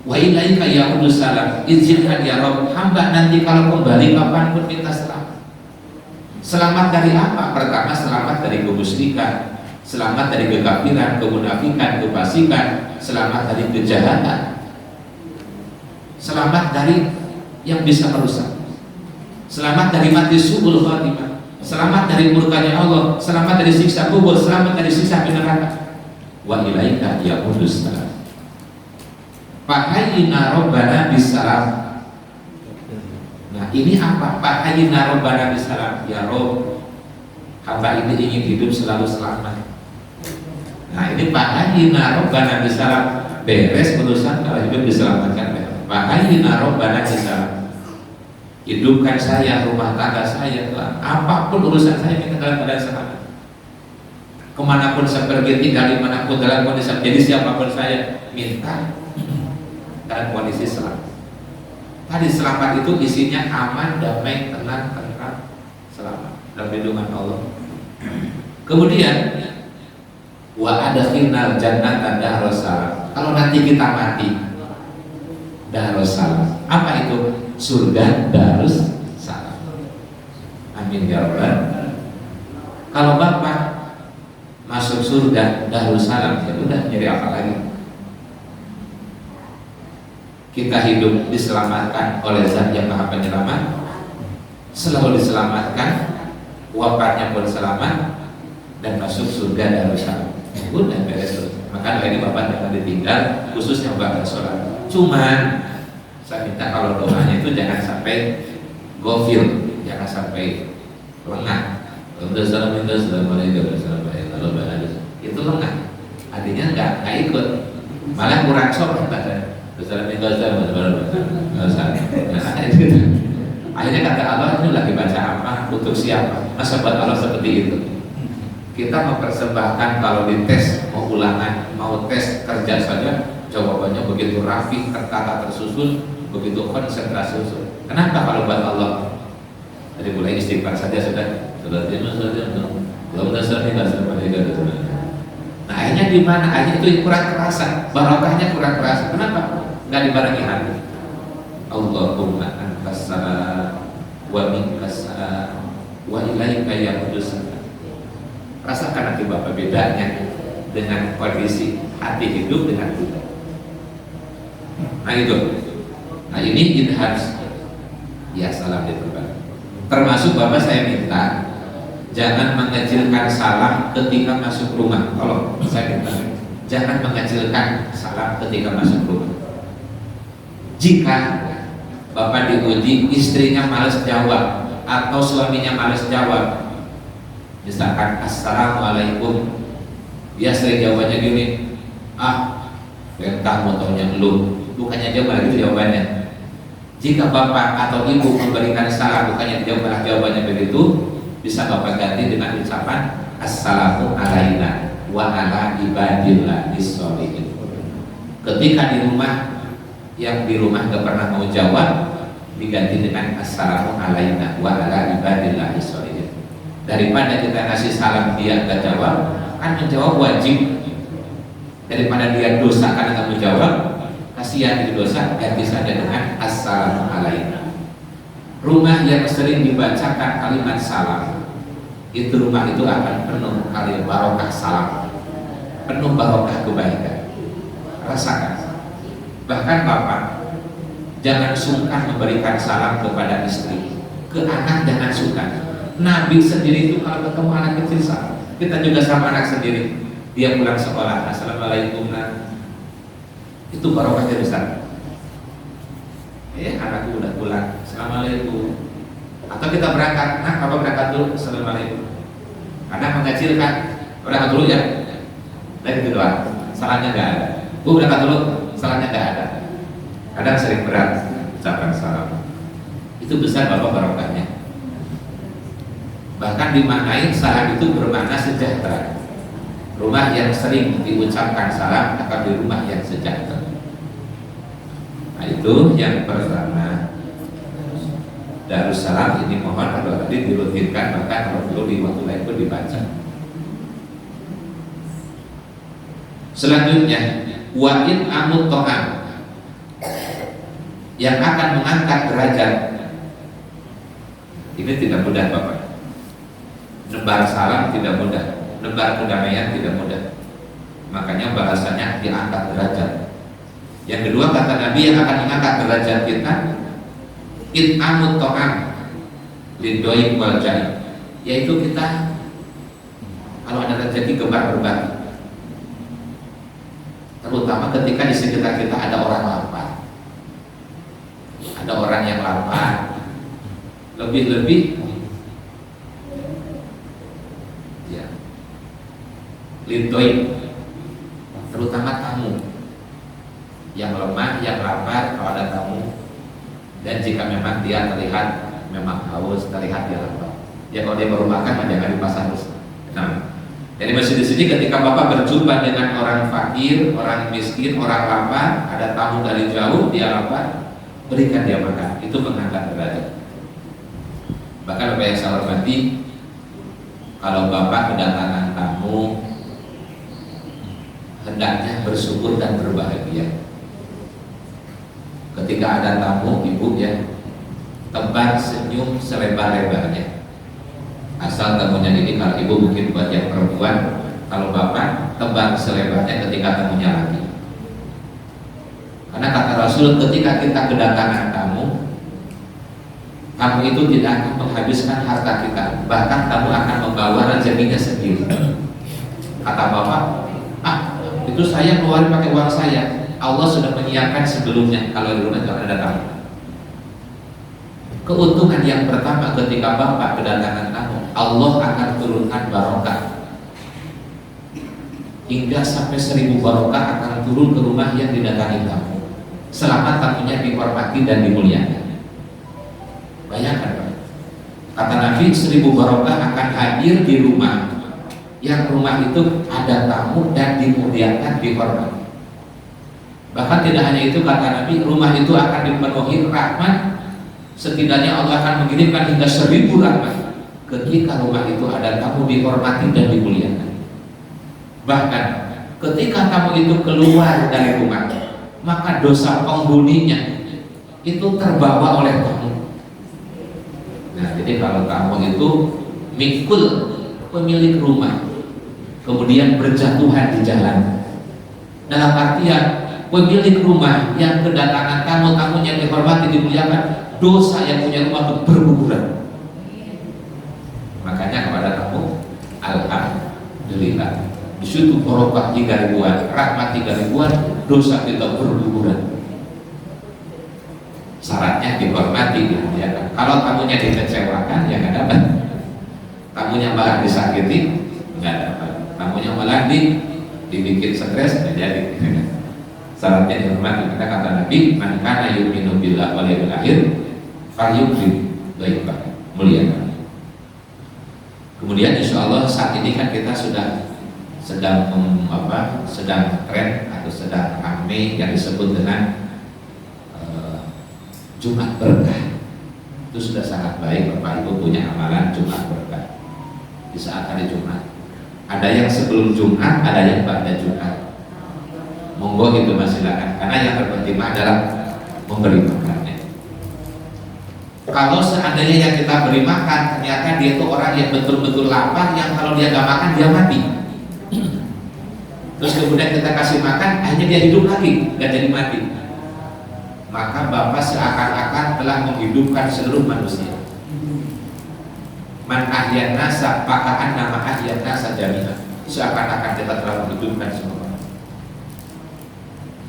wa ilaika ya'udus salam, izinkan ya Rabb, hamba nanti kalau kembali kapanpun minta selamat. Selamat dari apa? Pertama selamat dari kemusyrikan, selamat dari kekafiran, kemunafikan, kefasikan, selamat dari kejahatan, selamat dari yang bisa merusak, selamat dari mati su'ul khatimah, selamat dari murkanya Allah, selamat dari siksa kubur, selamat dari siksa neraka. Wa ilaika ya'udus salam. Fahayina Rabbana bisalam. Nah ini apa? Fahayina Rabbana bisalam. Ya Rabb, hamba ini ingin hidup selalu selamat. Nah ini Fahayina Rabbana bisalam. Beres urusan kalau hidup diselamatkan. Fahayina Rabbana bisalam. Hidupkan saya, rumah tangga saya, apapun urusan saya kita dalam keadaan selamat. Kemanapun saya pergi, tinggal dimanapun, dalam kondisi jadi siapapun saya minta dalam kondisi selamat. Tadi selamat itu isinya aman, damai, tenang, tentram, selamat dalam lindungan Allah. Kemudian wa adkhilnal jannata darus salam. Kalau nanti kita mati, darus salam. Apa itu? Surga darus salam. Amin ya rabbal. Kalau Bapak masuk surga darus salam, ya udah nyari apa lagi? Kita hidup diselamatkan oleh Zat yang Maha Penyelamat, selalu diselamatkan, wafatnya pun selamat, dan masuk surga darussalam. Udah beres. Maka ini Bapak jangan ditinggal, khususnya Bapak sholat. Cuman Saya minta kalau doanya itu jangan sampai gofil, jangan sampai lengah. Itu lengah, artinya nggak ikut, malah kurang sopan. Akhirnya kata Allah, ini lagi baca apa, untuk siapa? Masa buat Allah seperti itu? Kita mempersembahkan kalau dites, mau ulangan, mau tes kerja saja, jawabannya begitu rapi, tertata, tersusun, begitu konsentrasi. Kenapa kalau buat Allah? Dari mulai istighfar saja sudah belum dasar. Nah akhirnya di mana? Akhirnya itu kurang terasa, barokahnya kurang terasa. Kenapa? Nggak dibarengi hati. Allahumma antas salam wa minkas salam wa ilaika ya'udus salam. Rasakan nanti Bapak bedanya dengan kondisi hati hidup dengan kita. Nah itu. Nah ini harus ya salam diterbang. Termasuk Bapak saya minta jangan mengecilkan salam ketika masuk rumah. Kalau saya minta jangan mengecilkan salam ketika masuk rumah. Jika Bapak diuji istrinya malas jawab atau suaminya malas jawab, misalkan assalamualaikum, dia sering jawabannya gini, entah mau taunya lu, bukannya jawab lagi jawabannya. Jika Bapak atau Ibu memberikan salam bukannya dijawab malah jawabannya begitu, bisa Bapak ganti dengan ucapan assalamu alaina wa ala ibadillahis sholihin. Ketika di rumah, yang di rumah gak pernah mau jawab, diganti dengan assalamu alaina wa ala ibadillahis sholihin. Daripada kita ngasih salam dia gak jawab, kan menjawab wajib. Daripada dia dosa karena gak menjawab, kasihan di dosa, ganti saja dengan assalamu alaina. Rumah yang sering dibacakan kalimat salam, itu rumah itu akan penuh kali barokah salam, penuh barokah kebaikan. Rasakan. Bahkan Bapak jangan sungkan memberikan salam kepada istri, ke anak jangan sungkan. Nabi sendiri itu kalau ketemu anak kecil salam. Kita juga sama anak sendiri, dia pulang sekolah, assalamualaikum, itu barokahnya besar. Anakku udah pulang, assalamualaikum. Atau kita berangkat, apa berangkat dulu, assalamualaikum. Anak mengecilkan, berangkat dulu ya. Dan itu doang, salahnya nggak ada. Bu berangkat dulu, salahnya nggak ada. Kadang sering berat ucapan salam. Itu besar Bapak barokahnya. Bahkan dimaknai salam itu bermakna sejahtera. Rumah yang sering diucapkan salam akan di rumah yang sejahtera. Nah itu yang pertama. Darussalam ini mohon kalau tadi dirutinkan, bahkan kalau perlu di waktu lain pun dibaca. Selanjutnya wa'in amut to'am, yang akan mengangkat derajat. Ini tidak mudah Bapak. Nebar salam tidak mudah, nebar kedamaian tidak mudah. Makanya bahasanya diangkat derajat. Yang kedua kata Nabi yang akan mengangkat derajat kita, it'amut to'am lidoib wal jahil, yaitu kita kalau ada rezeki gemar berbagi. Terutama ketika di sekitar kita ada orang lapar, ada orang yang lapar, lebih-lebih ya lidoib, terutama tamu yang lemah, yang lapar. Kalau ada tamu, dan jika memang dia terlihat memang haus, terlihat dia lapar, ya kalau dia baru makan jangan dipasang terus. Nah, jadi masih di sini ketika Bapak berjumpa dengan orang fakir, orang miskin, orang lapar, ada tamu dari jauh, dia lapar, berikan dia makan. Itu mengangkat derajat. Bahkan Bapak yang saya hormati, kalau Bapak kedatangan tamu, hendaknya bersyukur dan berbahagia. Ketika ada tamu, ibu ya tebar senyum selebar-lebarnya. Asal tamunya ini, kalau ibu mungkin buat yang perempuan, kalau bapak tebar selebarnya ketika tamunya lagi. Karena kata Rasul, ketika kita kedatangan tamu, tamu itu tidak akan menghabiskan harta kita, bahkan tamu akan membawa rezekinya sendiri. Kata bapak, itu saya keluarin pakai uang saya. Allah sudah menyiapkan sebelumnya kalau di rumah itu ada tamu. Keuntungan yang pertama ketika Bapak kedatangan tamu, Allah akan turunkan barokah. Hingga sampai 1000 barokah akan turun ke rumah yang didatangi tamu, selama tamunya dihormati dan dimuliakan. Bayangkan Pak, kata Nabi 1000 barokah akan hadir di rumah yang rumah itu ada tamu dan dimuliakan, dihormati. Bahkan tidak hanya itu, kata Nabi, rumah itu akan dipenuhi rahmat. Setidaknya Allah akan mengirimkan hingga 1000 rahmat ketika rumah itu ada tamu dihormati dan dimuliakan. Bahkan ketika tamu itu keluar dari rumah, maka dosa penghuninya itu terbawa oleh tamu. Nah, jadi kalau tamu itu mikul pemilik rumah, kemudian berjatuhan di jalan. Dalam artian pemilik rumah yang kedatangan tamu-tamunya dihormati, dimuliakan, dosa yang punya rumah itu berguguran. Makanya kepada tamu, alhamdulillah, di situ barokah 3 ribuan, rahmat 3 ribuan, dosa kita berguguran. Syaratnya dihormati, dimuliakan. Kalau tamunya dikecewakan, ya nggak dapat. Tamunya malah disakiti, nggak dapat. Tamunya malah dibikin stres, nggak jadi. Syaratnya dihormati. Kita kata Nabi, man kana yu'minu billahi wal yawmil akhir falyukrim dhaifah, muliakan. Kemudian insya Allah saat ini kan kita sedang tren atau sedang ramai yang disebut dengan Jumat Berkah. Itu sudah sangat baik Bapak Ibu punya amalan Jumat Berkah di saat hari Jumat. Ada yang sebelum Jumat, ada yang pada Jumat. Monggo itu silakan, karena yang terpenting adalah memberi makannya. Kalau seandainya yang kita beri makan ternyata dia itu orang yang betul-betul lapar, yang kalau dia nggak makan dia mati. Terus kemudian kita kasih makan, akhirnya dia hidup lagi, nggak jadi mati. Maka Bapak seakan-akan telah menghidupkan seluruh manusia. Man ahyan nasa pakaan nama ahyan nasa jami'ah. Seakan-akan kita telah menghidupkan semua.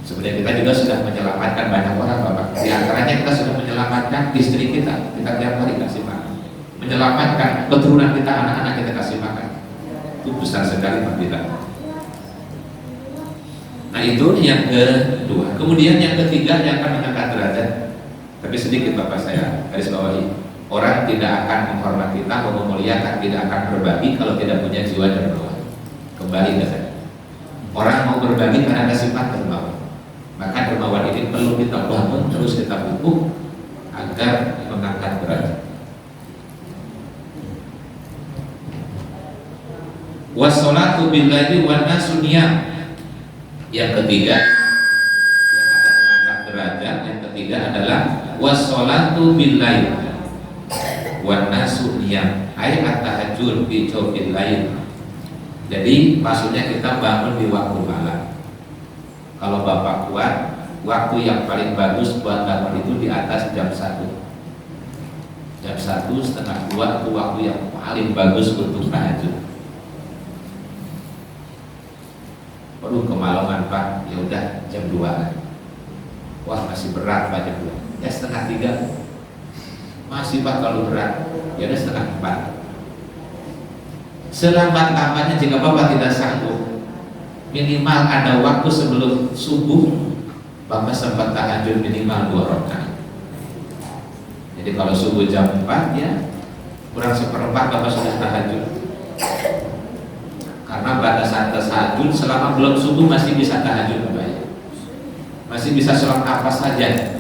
Sebenarnya kita juga sudah menyelamatkan banyak orang Bapak. Di antaranya kita sudah menyelamatkan istri kita tiap hari kasih makan. Menyelamatkan keturunan kita, anak-anak kita kasih makan. Itu besar sekali Pak kita. Nah itu yang kedua. Kemudian yang ketiga yang akan mengangkat derajat. Tapi sedikit Bapak saya garis bawahi. Orang tidak akan menghormati tamu, memuliakan, tidak akan berbagi kalau tidak punya jiwa dermawan. Kembali ke saya. Orang mau berbagi karena ada sifat dermawan. Maka dermawan ini perlu kita bangun, terus kita pupuk agar mengangkat derajat. Wassalatu billahi wa nasuniyam. Yang ketiga yang akan mengangkat derajat, yang ketiga adalah wassalatu billahi wa nasuniyam, ayat tahajud fi jawfil lail. Jadi maksudnya kita bangun di waktu malam. Kalau Bapak kuat, waktu yang paling bagus buat bangun itu di atas jam 1. Jam 1 setengah 2 itu waktu yang paling bagus untuk tahajud. Perlu kemalangan Pak, ya udah jam 2. Wah masih berat Pak jam 2. Ya setengah 3. Masih Pak kalau berat, ya udah setengah 4. Selambat-lambatnya jika Bapak tidak sanggup, minimal ada waktu sebelum subuh Bapak sempat tahajud minimal 2 rakaat. Jadi kalau subuh jam 4 ya kurang seperempat Bapak sudah tahajud. Karena batasan tahajud selama belum subuh masih bisa tahajud Bapak ya. Masih bisa sholat apa saja.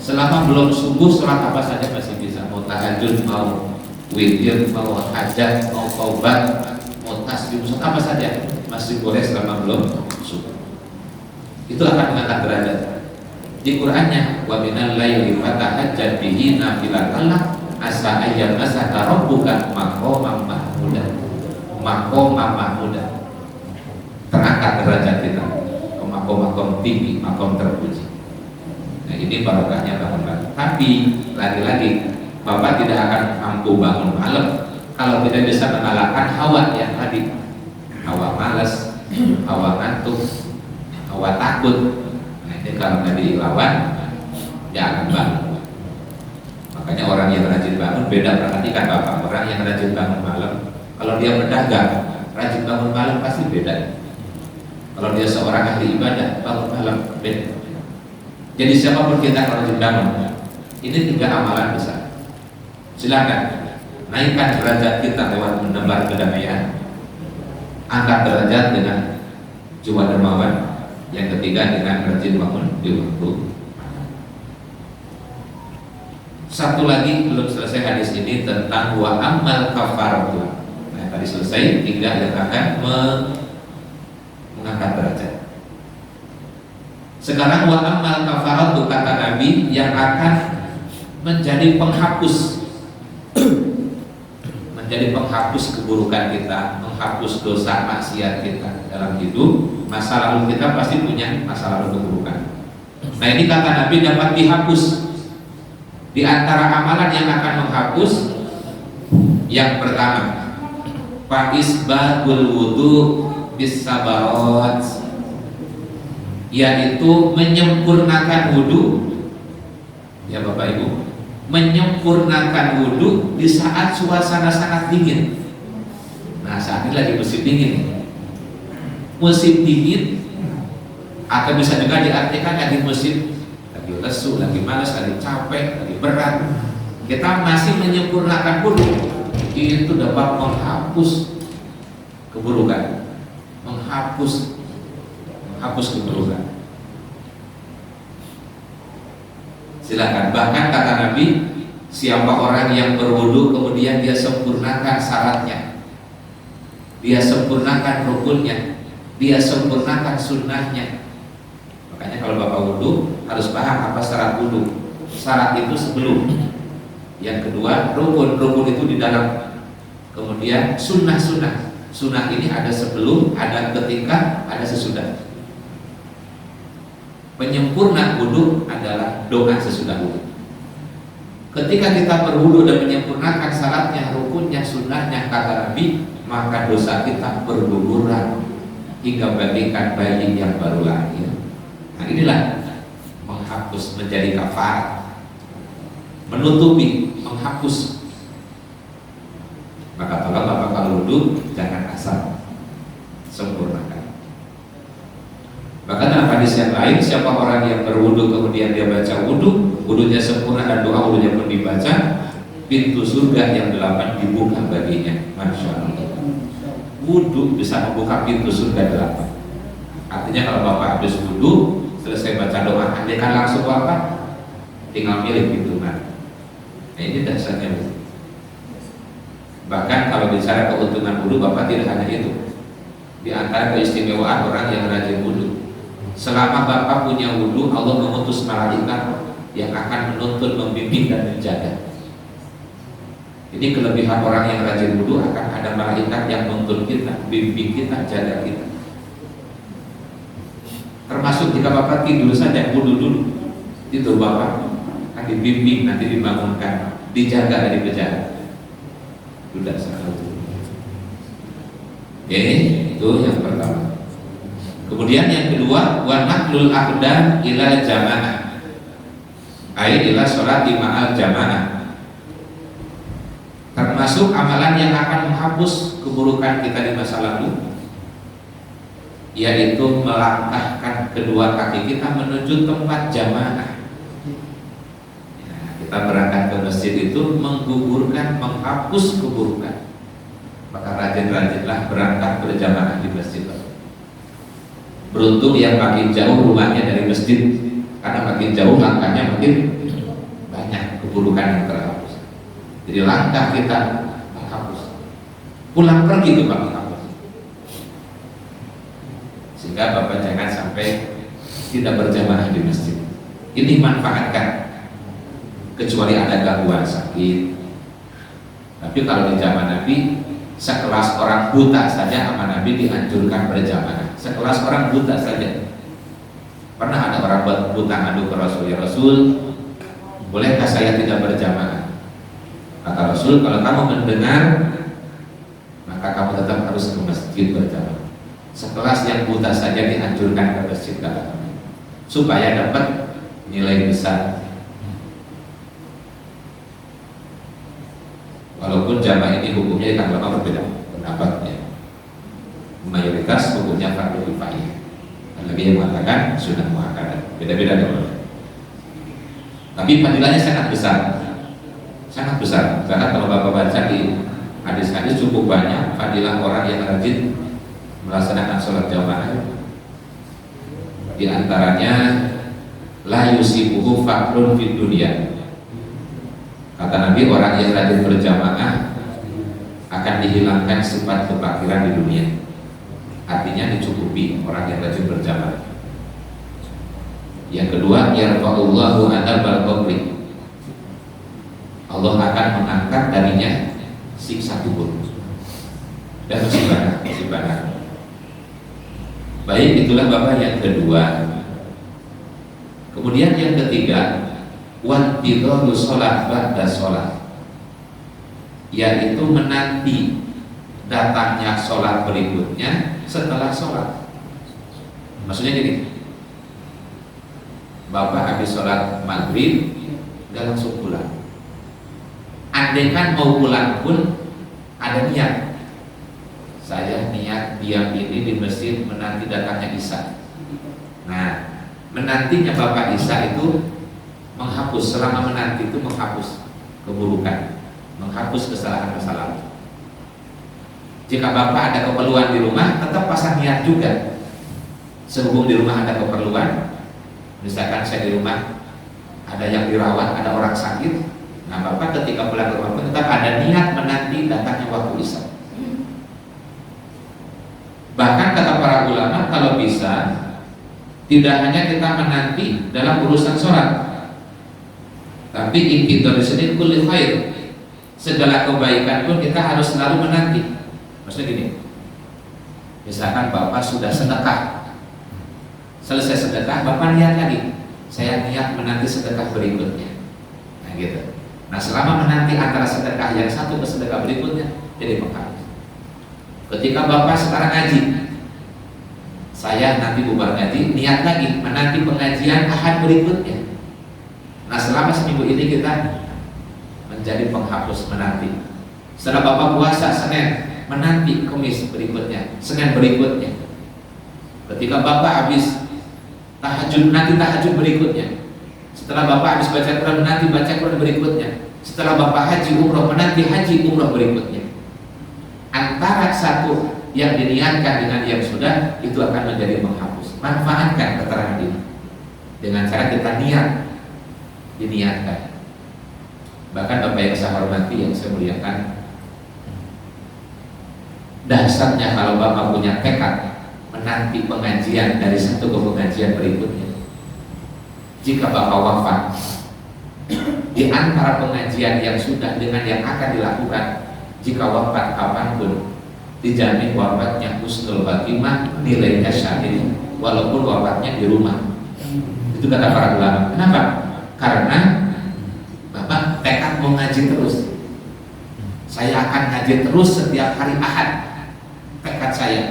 Selama belum subuh sholat apa saja masih bisa. Mau tahajud, mau witir, mau hajat, mau taubat, mau tasbih, apa saja masih boleh selama belum subuh. Itu akan mengangkat derajat. Di Qur'annya wa minal laili fatahajjat bihi nafilatan lak asa ayyam asaka rabbuka maqaman mahmuda. Maqaman mahmuda. Terangkat derajat kita ke maqam tinggi, maqam terpuji. Nah ini barokahnya bangun. Tapi lagi-lagi Bapak tidak akan mampu bangun malam kalau tidak bisa mengalahkan hawa yang tadi. Hawa malas, hawa ngantuk, hawa takut. Nah, Ini kalau nggak dilawan, jangan bangun. Makanya orang yang rajin bangun beda, perhatikan Bapak. Orang yang rajin bangun malam, kalau dia berdagang, rajin bangun malam pasti beda. Kalau dia seorang ahli ibadah, bangun malam beda. Jadi siapapun kita kalau rajin bangun, ini 3 amalan besar. Silakan naikkan derajat kita lewat menebar kedamaian, angkat derajat dengan jiwa dermawan. Yang ketiga dengan rajin bangun di waktu. Satu lagi belum selesai hadis ini tentang wa amal kafaratu. Nah, tadi selesai, tinggal yang akan mengangkat derajat. Sekarang wa amal kafaratu, kata Nabi, yang akan menjadi penghapus, menjadi penghapus keburukan kita, menghapus dosa maksiat kita dalam hidup. Masa lalu kita pasti punya masa lalu keburukan. Nah, ini kata Nabi dapat dihapus. Di antara amalan yang akan menghapus, yang pertama, faisbagul wudu bisabarat, yaitu menyempurnakan wudu. Ya Bapak Ibu, menyempurnakan wudu di saat suasana sangat dingin. Nah, saat ini lagi musim dingin. Musim dingin, atau bisa juga diartikan lagi musim lagi lesu, lagi malas, lagi capek, lagi berat. Kita masih menyempurnakan wudu, itu dapat menghapus keburukan, menghapus keburukan. Silakan. Bahkan kata Nabi, siapa orang yang berwudu kemudian dia sempurnakan syaratnya, dia sempurnakan rukunnya, dia sempurnakan sunnahnya. Makanya kalau Bapak wudu harus paham apa syarat wudu. Syarat itu sebelum, yang kedua rukun itu di dalam, kemudian sunnah. Sunnah ini ada sebelum, ada ketika, ada sesudah. Penyempurna wudu adalah doa sesudah wudu. Ketika kita berwudu dan menyempurnakan syaratnya, rukunnya, sunnahnya, kata Nabi, maka dosa kita berguguran hingga bagaikan bayi yang baru lahir. Nah, inilah menghapus, menjadi kafarat, menutupi, menghapus. Maka tolong Bapak kalau wudu jangan asal, sempurnakan. Bahkan dalam hadis yang lain, siapa orang yang berwudu kemudian dia baca wudu, wudunya sempurna dan doa wudunya pun dibaca, pintu surga yang 8 dibuka baginya. Masya Allah. Wudu bisa membuka pintu surga 8. Artinya kalau Bapak habis wudu, selesai baca doa, Anda kan langsung apa? Tinggal pilih pintu mana. Nah, ini dasarnya. Bahkan kalau bicara keuntungan wudu, Bapak tidak hanya itu. Di antara keistimewaan orang yang rajin wudu, selama Bapak punya wudu, Allah mengutus malaikat yang akan menuntun, membimbing dan menjaga. Jadi kelebihan orang yang rajin wudu, akan ada malaikat yang menuntun kita, bimbing kita, jaga kita. Termasuk jika Bapak tidur saja, wudu dulu, tidur Bapak akan dibimbing, nanti dibangunkan, dijaga dari penjara. Sudah satu. Itu yang pertama. Kemudian yang kedua, wa naqlul aqdam ila jamaah, ai ila sholati ma'al jamaah. Termasuk amalan yang akan menghapus keburukan kita di masa lalu, yaitu melangkahkan kedua kaki kita menuju tempat jamaah. Kita berangkat ke masjid itu menggugurkan, menghapus keburukan. Maka rajin-rajinlah berangkat berjamaah di masjid. Beruntung yang makin jauh rumahnya dari masjid, karena makin jauh langkahnya makin banyak keburukan yang terhapus. Jadi langkah kita menghapus. Pulang pergi itu Pak menghapus. Sehingga Bapak jangan sampai tidak berjamaah di masjid. Ini manfaatkan. Kecuali ada gangguan sakit. Tapi kalau di zaman Nabi, sekelas orang buta saja sama Nabi dianjurkan berjamaah. Sekelas orang buta saja. Pernah ada orang buta ngadu ke Rasul, ya Rasul, bolehkah saya tidak berjamaah? Kata Rasul, kalau kamu mendengar, maka kamu tetap harus ke masjid berjamaah. Sekelas yang buta saja dianjurkan ke masjid. supaya dapat nilai besar. Walaupun jamaah ini hukumnya di kalangan ulama berbeda pendapatnya. Mayoritas hukumnya fardu kifayah. Ada yang mengatakan sunnah muakkadah. Beda-beda dong. Tapi fadilahnya sangat besar. Sangat besar. Karena kalau Bapak baca di hadis-hadis cukup banyak fadilah orang yang rajin melaksanakan sholat jamaah. Di antaranya la yusibuhu faqrun fid dunya. Kata Nabi, orang yang rajin berjamaah akan dihilangkan sifat kefakiran di dunia. Artinya dicukupi orang yang rajin berjamaah. Yang kedua, yarfa'ullahu adzabal qabri. Allah akan mengangkat darinya siksa kubur dan musibah. Baik, itulah Bapak yang kedua. Kemudian yang ketiga, wantidharu sholat ba'da sholat, yaitu menanti datangnya sholat berikutnya setelah sholat. Maksudnya gini, Bapak habis sholat maghrib gak langsung pulang. Andaikan mau pulang pun ada niat, saya niat diam ini di masjid menanti datangnya Isya. Nah, menantinya Bapak Isya itu menghapus, selama menanti itu menghapus keburukan, menghapus kesalahan-kesalahan. Jika Bapak ada keperluan di rumah, tetap pasang niat juga. Sehubung di rumah ada keperluan, misalkan saya di rumah ada yang dirawat, ada orang sakit, nah Bapak ketika pulang ke rumah pun tetap ada niat menanti datangnya waktu Isya. Bahkan kata para ulama, kalau bisa tidak hanya kita menanti dalam urusan sholat, tapi intidhar di sini kulli khair, segala kebaikan pun kita harus selalu menanti. Maksudnya gini, misalkan Bapak sudah sedekah, selesai sedekah, Bapak niat lagi, saya niat menanti sedekah berikutnya. Nah gitu. Nah selama menanti antara sedekah yang satu ke sedekah berikutnya, jadi menghapus. Ketika Bapak sekarang ngaji, saya nanti bubar ngaji, niat lagi menanti pengajian Ahad berikutnya. Nah selama seminggu ini kita menjadi penghapus menanti. Setelah Bapak puasa Senin, menanti Kamis berikutnya, Senin berikutnya. Ketika Bapak habis tahajud, nanti tahajud berikutnya. Setelah Bapak habis baca Quran, menanti baca Quran berikutnya. Setelah Bapak haji umroh, menanti haji umroh berikutnya. Antara satu yang diniatkan dengan yang sudah, itu akan menjadi menghapus. Manfaatkan keterangan ini dengan cara kita diniatkan. Bahkan Bapak yang saya hormati, yang saya muliakan, dasarnya kalau Bapak punya tekad menanti pengajian dari satu ke pengajian berikutnya, jika Bapak wafat di antara pengajian yang sudah dengan yang akan dilakukan, jika wafat kapanpun dijamin wafatnya husnul khatimah, nilainya syahid, walaupun wafatnya di rumah. Itu kata para ulama. Kenapa? Karena Bapak tekad mau ngaji terus. Saya akan ngaji terus setiap hari Ahad. Tekad saya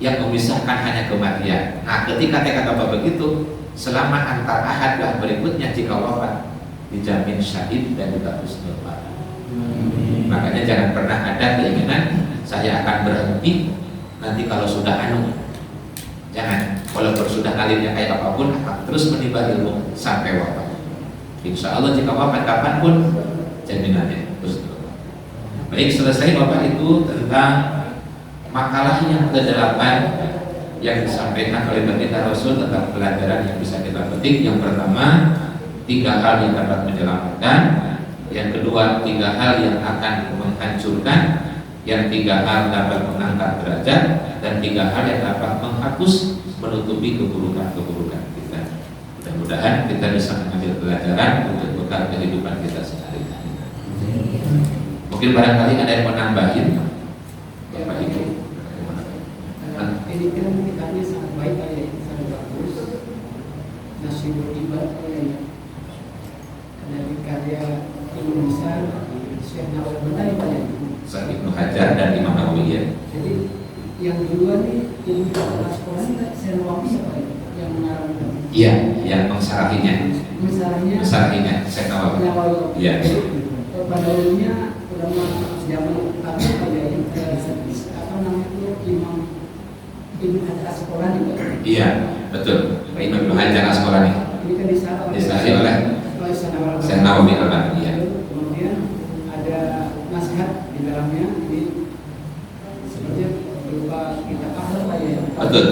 yang memisahkan hanya kematian. Nah ketika tekad Bapak begitu, selama antar Ahad dan berikutnya jika wafat dijamin syahid dan juga husnul khatimah. Makanya jangan pernah ada keinginan saya akan berhenti nanti kalau sudah jangan, walaupun sudah alimnya kayak apapun, akan terus menimba ilmu sampai wafat. Insya Allah jika wafat kapanpun jaminannya husnul khatimah. Baik, selesai Bapak itu tentang makalah yang ke-8 yang disampaikan oleh baginda Rasul tentang pelajaran yang bisa kita petik. Yang pertama, 3 hal yang dapat menyelamatkan. Yang kedua, 3 hal yang akan menghancurkan. Yang 3 hal dapat mengangkat derajat. Dan 3 hal yang dapat menghapus, menutupi keburukan-keburukan kita. Mudah-mudahan kita bisa mengambil pelajaran untuk bekal kehidupan kita sehari-hari. Mungkin barangkali ada yang menambahin Bapak Ibu. Ini kan kitabnya sangat baik, sangat bagus. Nasibul Ibad dari karya Indonesia Syekh Nawal Benar Syekh Ibnu Hajar dan Imam Nawawi ya. Jadi yang kedua nih yang kita sekolah ini Syekh Nawawi siapa yang mengarang Iya, yang mengsarahinya. Misalnya Syekh Nawawi. Nawawi. Iya. Pada umumnya ulama zaman apa namanya itu Imam Ibnu Hajar Asqalani. Iya, betul. Imam Ibnu Hajar Asqalani. Ini kan Disarahi oleh Syekh Nawawi Al-Albani. Iya. Kemudian ada nasihat di dalamnya ini seperti berupa kitab akhlak ya. Betul.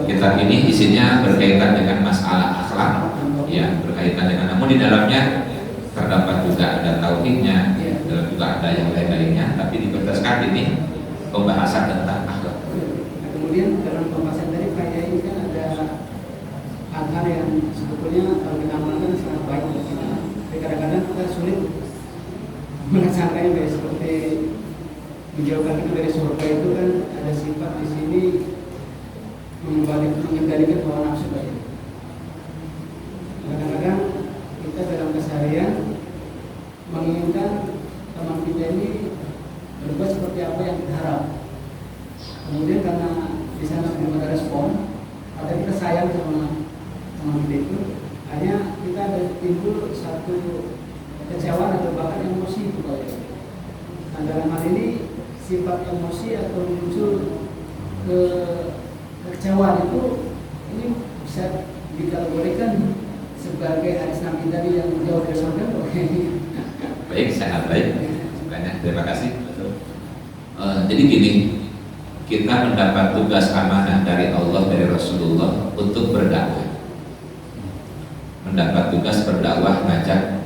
Kitab ini isinya berkaitan dengan masalah akhlak, ya, berkaitan dengan, namun di dalamnya terdapat juga ada tauhidnya, dalam juga ada yang lain-lainnya, tapi dibataskan ini pembahasan tentang akhlak. Nah, kemudian dalam pembahasan tadi kayak ini kan ada hal-hal yang sebetulnya kalau kita amalkan sangat baik untuk kita. Tapi kadang-kadang kita sulit melaksanakannya kayak seperti menjauhkan kita dari surga itu kan ada sifat di sini mengendalikan hawa nafsu baik. Kadang-kadang kita dalam keseharian menginginkan teman kita ini berbuat seperti apa yang kita harap. Kemudian karena di sana belum ada respon, atau kita sayang sama teman kita itu, hanya kita ada timbul satu kecewaan atau bahkan emosi itu kayak. Nah dalam hal ini sifat emosi atau muncul kekecewaan itu ini bisa dikategorikan sebagai hadis Nabi tadi yang jauh dari surga. Baik, sangat baik. Banyak, terima kasih. Jadi gini, kita mendapat tugas amanah dari Allah, dari Rasulullah untuk berdakwah. Mendapat tugas berdakwah, ngajak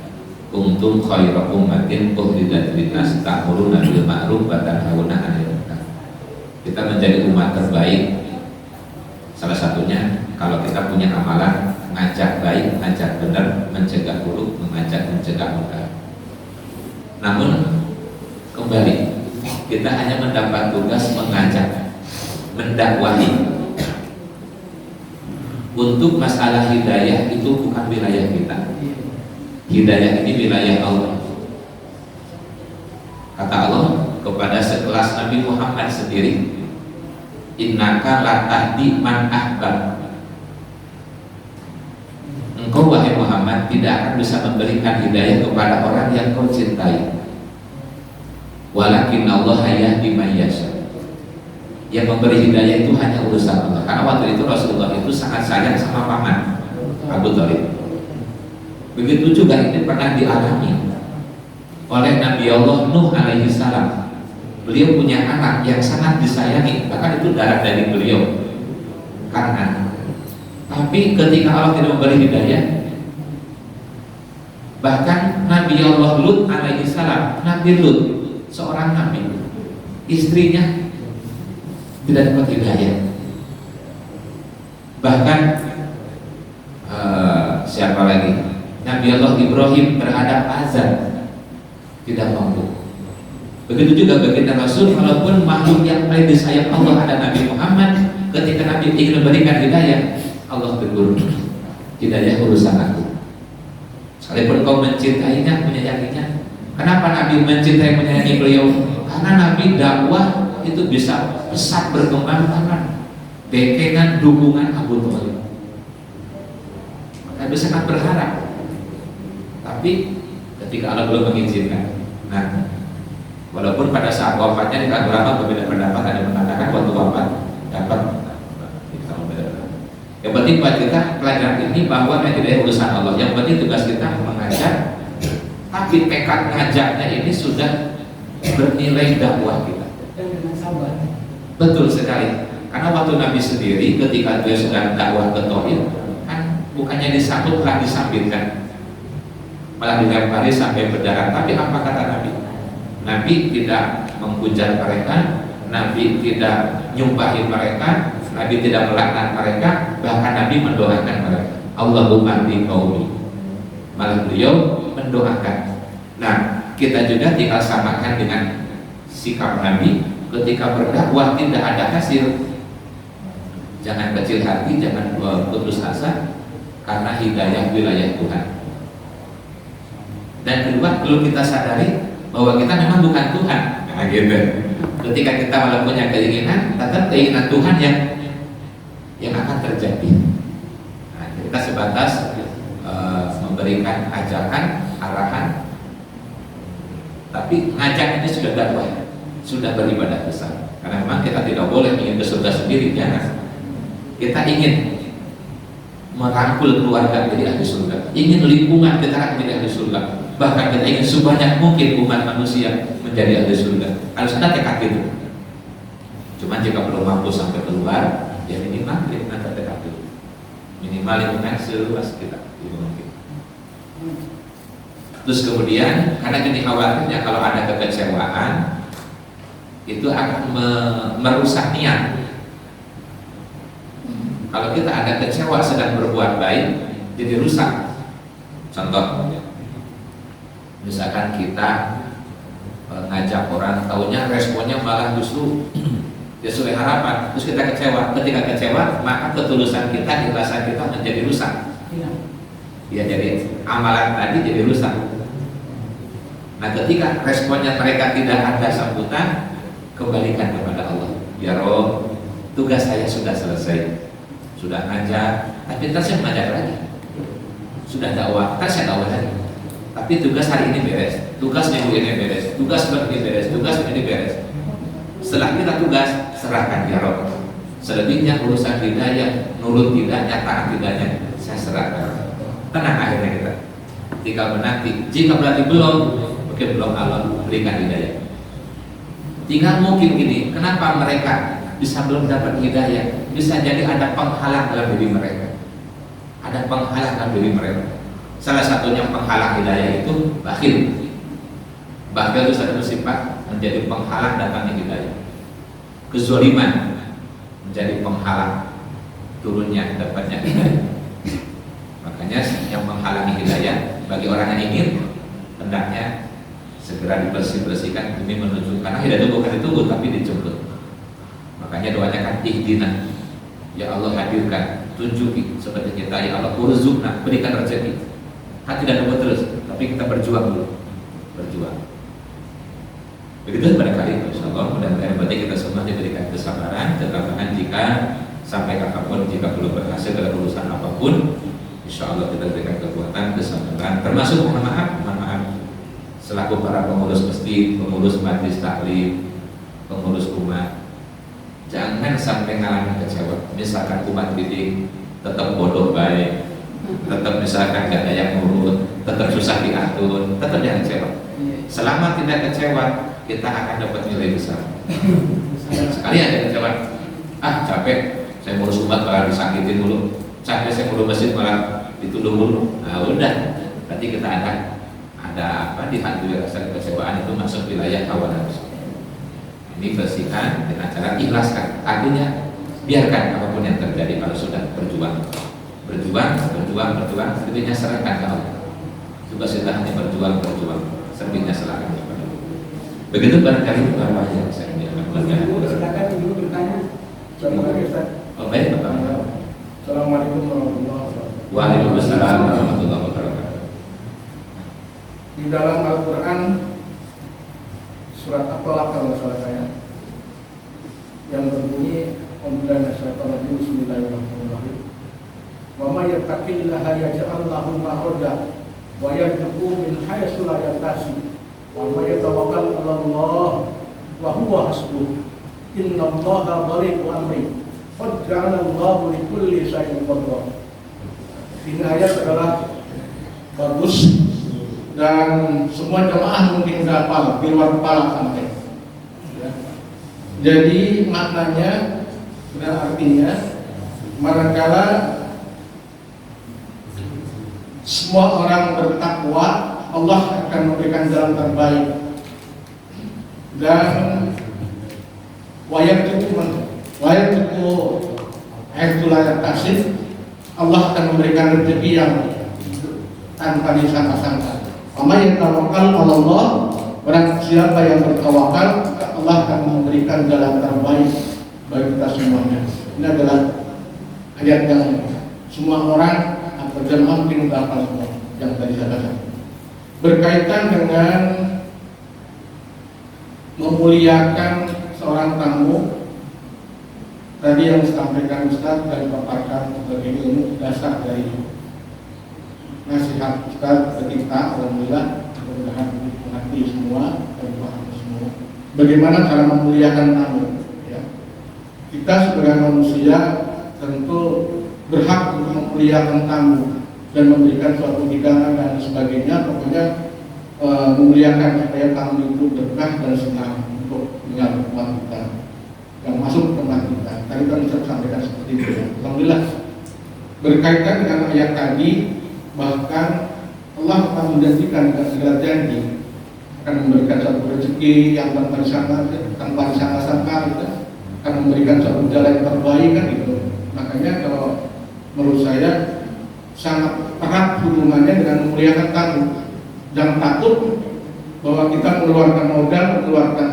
kuntum khairu ummatin ukhrijat lin-nas ta'muruna bil ma'ruf wa tanhauna 'anil munkar. Kita menjadi umat terbaik. Salah satunya kalau kita punya amalan ngajak baik, ngajak benar, mencegah buruk, mencegah munkar. Namun kembali kita hanya mendapat tugas mengajak, mendakwahi. Untuk masalah hidayah itu bukan wilayah kita. Hidayah ini wilayah Allah. Kata Allah kepada sekelas Nabi Muhammad sendiri, innaka la tahdi man ahbab. Engkau wahai Muhammad tidak akan bisa memberikan hidayah kepada orang yang kau cintai. Walakin Allah yahdi man yasha. Yang memberi hidayah itu hanya urusan Allah. Karena waktu itu Rasulullah itu sangat sayang sama paman Abu Thalib. Begitu juga ini pernah dialami oleh Nabi Allah Nuh alaihi salam. Beliau punya anak yang sangat disayangi, bahkan itu darah dari beliau. Karena tapi ketika Allah tidak memberi hidayah, bahkan Nabi Allah Lut alaihi salam, Nabi Lut seorang nabi, istrinya tidak dapat hidayah. Bahkan siapa lagi? Nabi Allah Ibrahim terhadap azan tidak mampu. Begitu juga baginda Rasul, walaupun makhluk yang paling disayang Allah ada Nabi Muhammad, ketika Nabi ingin memberikan hidayah, Allah tegur, hidayah urusan aku. Sekalipun kau mencintainya, menyayanginya. Kenapa Nabi mencintai, menyayangi beliau? Karena Nabi dakwah itu bisa pesat berkembang karena dekengan dukungan Abu Thalib. Nabi sangat berharap. Tapi ketika Allah belum mengizinkan. Nah, walaupun pada saat wafatnya di ulama berbeda pendapat, ada yang mengatakan waktu wafat dapat. Yang penting buat kita pelajaran ini bahwa hidayah urusan Allah. Yang penting tugas kita mengajak, tapi tekad ngajaknya ini sudah bernilai dakwah kita. Dan dengan sabar. Betul sekali. Karena waktu Nabi sendiri ketika dia sedang dakwah ke tauhid, kan bukannya disambut, malah disambitkan, malah dilempari sampai berdarah. Tapi apa kata Nabi? Nabi tidak memuja mereka, Nabi tidak nyumpahi mereka, Nabi tidak melaknat mereka, bahkan Nabi mendoakan mereka. Allahumma hdi qaumi. Malah beliau mendoakan. Nah, kita juga tinggal samakan dengan sikap Nabi ketika berdakwah tidak ada hasil. Jangan kecil hati, jangan putus asa, karena hidayah wilayah Tuhan. Dan kedua, perlu kita sadari bahwa kita memang bukan Tuhan. Nah, gitu. Ketika kita malah punya keinginan, tetap keinginan Tuhan yang akan terjadi. Nah, kita Kita sebatas memberikan ajakan, arahan, tapi ngajak ini sudah dakwah, sudah beribadah besar. Karena memang kita tidak boleh ingin ke surga sendiri, jangan. Kita ingin merangkul keluarga jadi ahli surga, ingin lingkungan kita menjadi ahli surga, bahkan kita ingin sebanyak mungkin umat manusia menjadi ahli surga. Harus ada tekad itu. Cuma jika belum mampu sampai keluar, ya minimal kita tekad itu. Minimal lingkungan seluas kita mungkin. Terus kemudian karena gini khawatirnya kalau ada kekecewaan itu akan merusak niat. Kalau kita ada kecewa sedang berbuat baik, jadi rusak. Contoh, misalkan kita ngajak orang, taunya responnya malah justru sesuai harapan, terus kita kecewa. Ketika kecewa, maka ketulusan kita, ikhlasan kita menjadi rusak. Ya, jadi amalan tadi jadi rusak. Nah, ketika responnya mereka tidak ada sambutan, kembalikan kepada Allah. Ya Rob, tugas saya sudah selesai. Sudah ngajak, tapi ntar saya mengajak lagi. Sudah dakwah, ntar saya dakwah lagi. Tapi tugas hari ini beres, tugas minggu ini beres, tugas bulan ini beres, tugas ini beres. Setelah kita tugas, serahkan ya Rob. Selebihnya urusan hidayah, nurut tidaknya, taat tidaknya, saya serahkan. Tenang akhirnya kita. Tinggal menanti. Jika berarti belum, mungkin belum Allah berikan hidayah. Tinggal mungkin gini, kenapa mereka bisa belum dapat hidayah? Bisa jadi ada penghalang dalam diri mereka. Ada penghalang dalam diri mereka. Salah satunya penghalang hidayah itu bakhil. Bakhil itu satu sifat menjadi penghalang datangnya hidayah. Kezaliman menjadi penghalang turunnya dapatnya hidayah. Makanya yang menghalangi hidayah bagi orang yang ingin hendaknya segera dibersihkan demi menuju, karena hidayah itu bukan ditunggu tapi dijemput. Makanya doanya kan ihdina, ya Allah hadirkan, tunjuki seperti kita, ya Allah urzuqna, berikan rezeki. Hati dan nunggu terus, tapi kita berjuang dulu, berjuang. Begitu barangkali insyaallah, mudah-mudahan berarti kita semua diberikan kesabaran, ketabahan jika sampai kapanpun, jika belum berhasil dalam urusan apapun, insyaallah kita berikan kekuatan, kesabaran, termasuk mohon maaf selaku para pengurus masjid, pengurus majelis taklim, pengurus umat, jangan sampai ngalamin kecewa. Misalkan umat didik tetap bodoh baik, tetap misalkan gak ada yang nurut, tetap susah diatur, tetap jangan kecewa. Selama tidak kecewa, kita akan dapat nilai besar. Sekali ada kecewa, capek, saya ngurus umat malah disakitin dulu, capek saya ngurus masjid malah dituduh dulu. Nah udah, berarti kita ada apa dihantui rasa kekecewaan, itu masuk wilayah hawa nafsu. Ini bersihkan dengan cara ikhlaskan. Artinya biarkan apapun yang terjadi kalau sudah berjuang, selebihnya serahkan ke Allah. Tugas kita hanya berjuang, selebihnya serahkan kepada Allah. Begitu barangkali apa yang saya ingin Silakan dulu bertanya. Oh baik, Bapak. Assalamualaikum warahmatullahi wabarakatuh. Waalaikumsalam warahmatullahi wabarakatuh. Di dalam Al-Quran surat At-Talaq kalau nggak salah saya, yang berbunyi Bismillahirrahmanirrahim. Wa may yattaqillaha yaj'al lahu makhraja wa yarzuqhu min haitsu la yahtasib wa may yatawakkal 'ala Allah wa huwa hasbuh innallaha balighu amri qad ja'ala Allahu li kulli shay'in qadra. Ini ayat adalah bagus dan semua jemaah mungkin sudah hafal di luar kepala sampai. Ya. Jadi maknanya dan artinya manakala semua orang bertakwa, Allah akan memberikan jalan terbaik. Dan wayat itu ayatulah tasir, Allah akan memberikan rezeki yang tanpa disangka-sangka. Yang tawakal Allah, orang siapa yang bertawakal, Allah akan memberikan jalan terbaik bagi kita semuanya. Ini adalah ayat yang semua orang atau jemaah mungkin dapat semua yang tadi saya katakan. Berkaitan dengan memuliakan seorang tamu, tadi yang disampaikan Ustaz dan paparkan sebagai ilmu dasar dari nasihat Ustaz ke kita. Alhamdulillah, mudah-mudahan mengerti semua dan paham semua. Bagaimana cara memuliakan tamu? Ya. Kita sebagai manusia tentu berhak untuk memuliakan tamu dan memberikan suatu hidangan dan sebagainya. Pokoknya memuliakan supaya tamu itu berkah dan senang untuk tinggal di tempat kita, yang masuk ke tempat kita. Tadi kan Ustaz sampaikan seperti itu ya. Alhamdulillah. Berkaitan dengan ayat tadi, bahkan Allah akan menjanjikan dengan segala janji akan memberikan suatu rezeki yang tanpa disangka-sangka gitu, akan memberikan suatu jalan yang terbaik kan gitu. Makanya kalau menurut saya sangat erat hubungannya dengan memuliakan tamu. Jangan takut bahwa kita mengeluarkan modal, mengeluarkan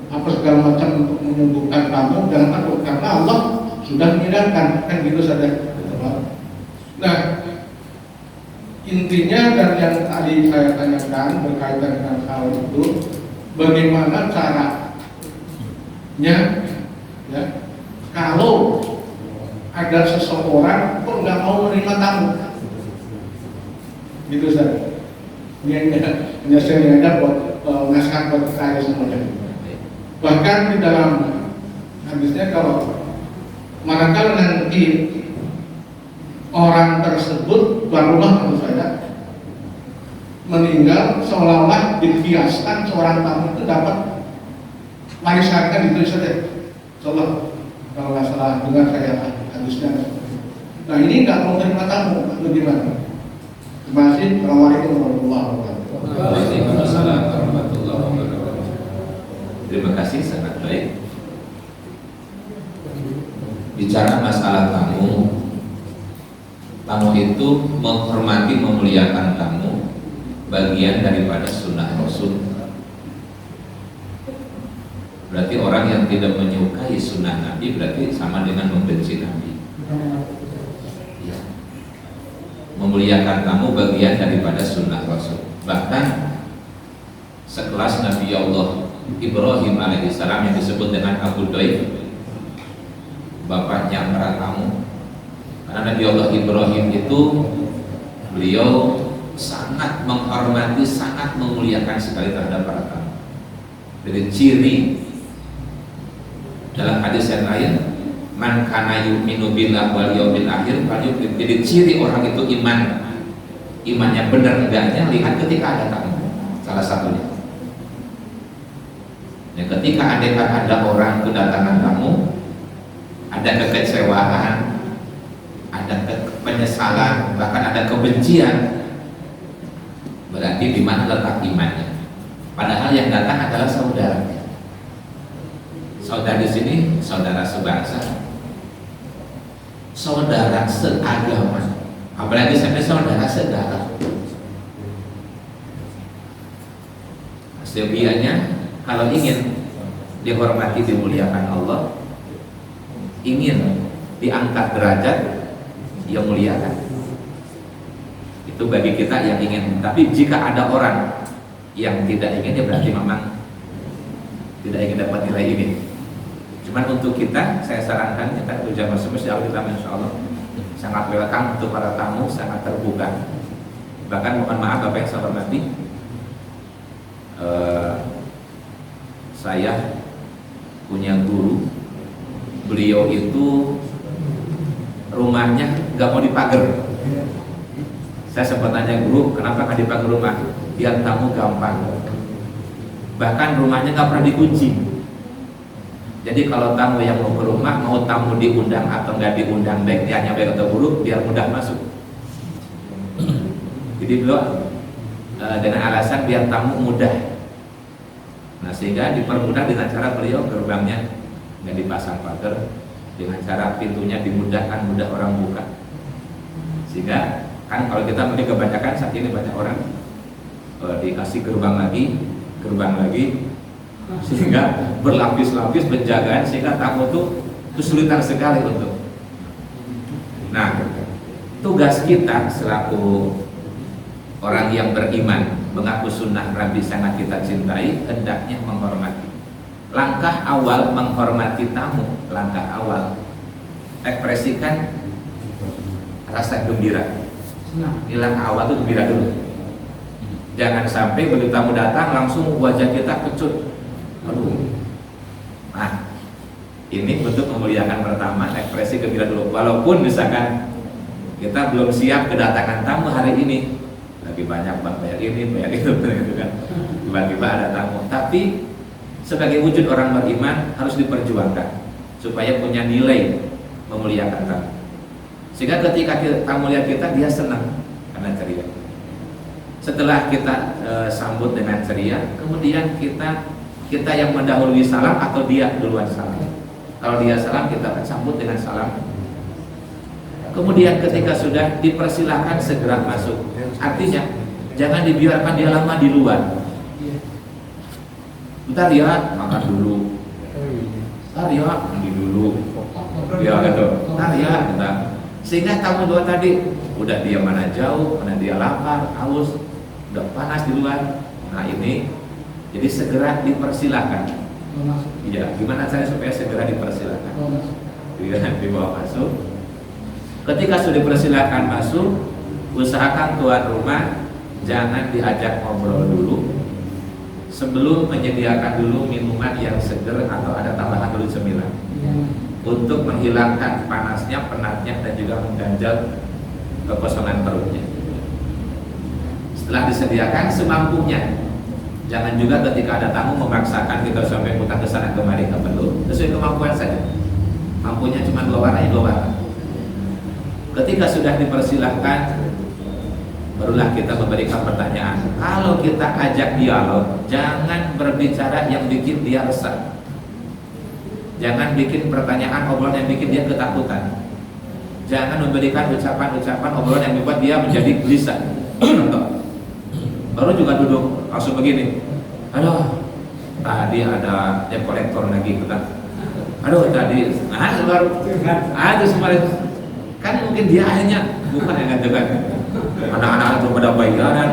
apa segala macam untuk menyembuhkan tamu. Jangan takut karena Allah sudah menyediakan, kan gitu saja. Nah, intinya dan yang tadi saya tanyakan berkaitan dengan hal itu, bagaimana caranya ya, kalau ada seseorang kok nggak mau menerima tamu, gitu saja. Ini hanya saya buat naskah buat saya semuanya. Bahkan di dalam hadisnya, kalau manakala nanti orang tersebut tuan rumah menurut saya meninggal, seolah-olah dikiaskan seorang tamu itu dapat warisankan itu saja. Insyaallah kalau nggak salah dengar saya hadisnya. Nah ini nggak mau terima tamu, bagaimana? Terima kasih. Assalamualaikum warahmatullahi wabarakatuh. Waalaikumsalam warahmatullahi wabarakatuh. Terima kasih, sangat baik. Bicara masalah tamu, tamu itu menghormati, memuliakan tamu, bagian daripada sunnah Rasul. Berarti orang yang tidak menyukai sunnah Nabi berarti sama dengan membenci Nabi. Ya. Memuliakan tamu bagian daripada sunnah Rasul. Bahkan sekelas Nabi Allah Ibrahim alaihissalam yang disebut dengan Abu Dhaif, bapaknya para tamu. Karena Nabi Allah Ibrahim itu beliau sangat menghormati, sangat memuliakan sekali terhadap para tamu. Jadi ciri dalam hadis yang lain, man kana yu'minu billah wal yaumil akhir falyukrim. Jadi ciri orang itu imannya benar enggaknya lihat ketika ada tamu. Salah satunya. Ya, ketika ada orang kedatangan tamu, ada kekecewaan, ada penyesalan, bahkan ada kebencian, berarti di mana letak imannya. Padahal yang datang adalah saudaranya. Saudara di sini saudara sebangsa, saudara seagama, apalagi sampai saudara sedarah. Sebianya kalau ingin dihormati, dimuliakan Allah, ingin diangkat derajat, dia muliakan. Itu bagi kita yang ingin. Tapi jika ada orang yang tidak ingin, ya berarti memang tidak ingin dapat nilai ini. Cuman untuk kita, saya sarankan kita ujian semesta kita insya Allah sangat welcome untuk para tamu, sangat terbuka. Bahkan mohon maaf Bapak yang saya hormati, saya punya guru, beliau itu rumahnya nggak mau dipagar. Saya sempat tanya guru, kenapa nggak dipagar rumah? Biar tamu gampang. Bahkan rumahnya nggak pernah dikunci. Jadi kalau tamu yang mau ke rumah, mau tamu diundang atau nggak diundang, baik dia baik atau buruk, biar mudah masuk. Jadi beliau dengan alasan biar tamu mudah. Nah sehingga dipermudah dengan cara beliau gerbangnya nggak dipasang pagar, dengan cara pintunya dimudahkan, mudah orang buka. Sehingga kan kalau kita mungkin kebanyakan saat ini banyak orang dikasih gerbang lagi, sehingga berlapis-lapis penjagaan sehingga tamu itu kesulitan sekali untuk. Nah, tugas kita selaku orang yang beriman, mengaku sunnah Nabi sangat kita cintai, hendaknya menghormati. Langkah awal menghormati tamu, langkah awal ekspresikan rasa gembira. Senang. Inilah awal tuh gembira dulu. Jangan sampai begitu tamu datang langsung wajah kita kecut. Aduh. Nah, ini bentuk memuliakan pertama, ekspresi gembira dulu. Walaupun misalkan kita belum siap kedatangan tamu hari ini, lagi banyak bayar ini, bayar itu, gitu kan. Tiba-tiba ada tamu. Tapi sebagai wujud orang beriman harus diperjuangkan supaya punya nilai memuliakan tamu. Sehingga ketika tamu lihat kita, dia senang karena ceria. Setelah kita sambut dengan ceria, kemudian kita yang mendahului salam atau dia duluan salam. Kalau dia salam, kita akan sambut dengan salam. Kemudian ketika sudah dipersilahkan segera masuk. Artinya jangan dibiarkan dia lama di luar. Bentar ya, makan dulu. Bentar ya, mandi dulu. Ya gitu. Bentar ya, bentar. Sehingga tamu dua tadi udah dia mana jauh, mana dia lapar, haus, udah panas di luar. Nah ini jadi segera dipersilahkan. Iya, gimana caranya supaya segera dipersilahkan? Dibawa masuk. Ketika sudah dipersilahkan masuk, usahakan tuan rumah jangan diajak ngobrol dulu sebelum menyediakan dulu minuman yang seger atau ada tambahan dulu cemilan untuk menghilangkan panasnya, penatnya, dan juga mengganjal kekosongan perutnya. Setelah disediakan semampunya. Jangan juga ketika ada tamu memaksakan kita sampai putar ke sana kemari, nggak perlu. Sesuai kemampuan saja. Mampunya cuma 2 warna, ya 2 warna. Ketika sudah dipersilahkan, barulah kita memberikan pertanyaan. Kalau kita ajak dialog, jangan berbicara yang bikin dia resah. Jangan bikin pertanyaan obrolan yang bikin dia ketakutan. Jangan memberikan ucapan-ucapan obrolan yang membuat dia menjadi gelisah. Contoh, baru juga duduk langsung begini. Aduh, tadi ada debt collector lagi kita. Aduh, tadi baru ada semuanya. Kan mungkin dia akhirnya bukan yang ngajakan. Anak-anak itu pada bayaran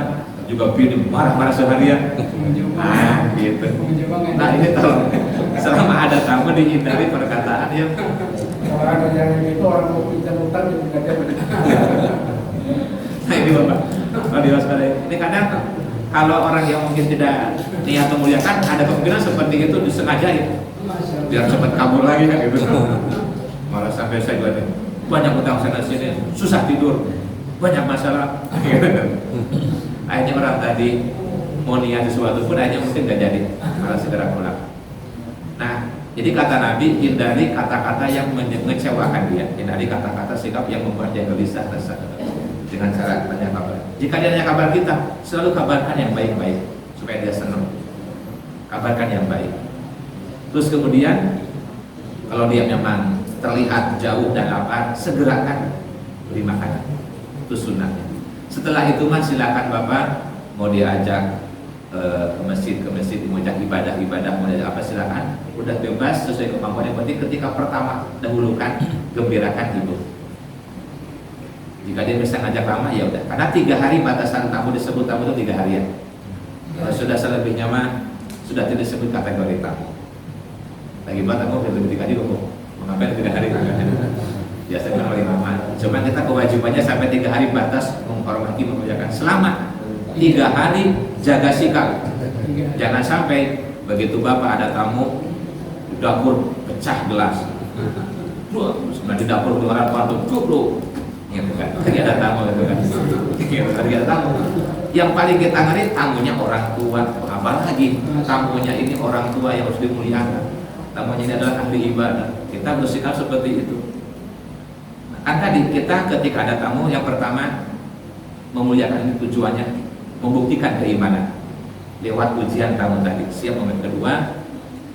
juga pilih marah-marah seharian. Nah, gitu. Nah, ini tolong selama ada tamu dihindari perkataan yang Kalau ada yang itu orang mau pinjam utang yang tidak ada. Nah ini Bapak, kalau diwaspadai. Ini kadang kalau orang yang mungkin tidak niat memuliakan, ada kemungkinan seperti itu disengajain biar cepat kabur lagi kan gitu. Malah sampai saya lihat banyak utang sana sini, susah tidur, banyak masalah. Akhirnya orang tadi mau niat sesuatu pun akhirnya mungkin nggak jadi, malah segera pulang. Nah, jadi kata Nabi, hindari kata-kata yang mengecewakan dia, hindari kata-kata sikap yang membuat dia gelisah, resah. Dengan cara tanya kabar. Jika dia tanya kabar kita, selalu kabarkan yang baik-baik supaya dia senang. Kabarkan yang baik. Terus kemudian kalau dia memang terlihat jauh dan lapar, segerakan beri makanan. Itu sunnahnya. Setelah itu mah silakan Bapak mau diajak ke masjid mengajak ibadah mau diajak apa silakan. Udah bebas sesuai kemampuan. Yang penting ketika pertama dahulukan, gembirakan ibu. Jika dia bisa ngajak lama ya udah. Karena 3 hari batasan tamu disebut tamu itu 3 harian. Kalau sudah selebihnya mah sudah tidak disebut kategori tamu. Lagi buat tamu lebih 3 hari kok. Mengapa 3 hari? Biasanya paling lama. Cuma kita kewajibannya sampai 3 hari batas menghormati memuliakan. Selama 3 hari jaga sikap. Jangan sampai begitu Bapak ada tamu dapur pecah gelas. Terus di dapur keluar partu cukup. Gitu kan, tadi ada tamu gitu kan, tadi ada tamu. Yang paling kita ngeri tamunya orang tua, apalagi tamunya ini orang tua yang harus dimuliakan. Tamunya ini adalah ahli ibadah. Kita bersikap seperti itu. Kan tadi kita ketika ada tamu yang pertama memuliakan ini tujuannya membuktikan keimanan lewat ujian tamu tadi. Siap. Yang kedua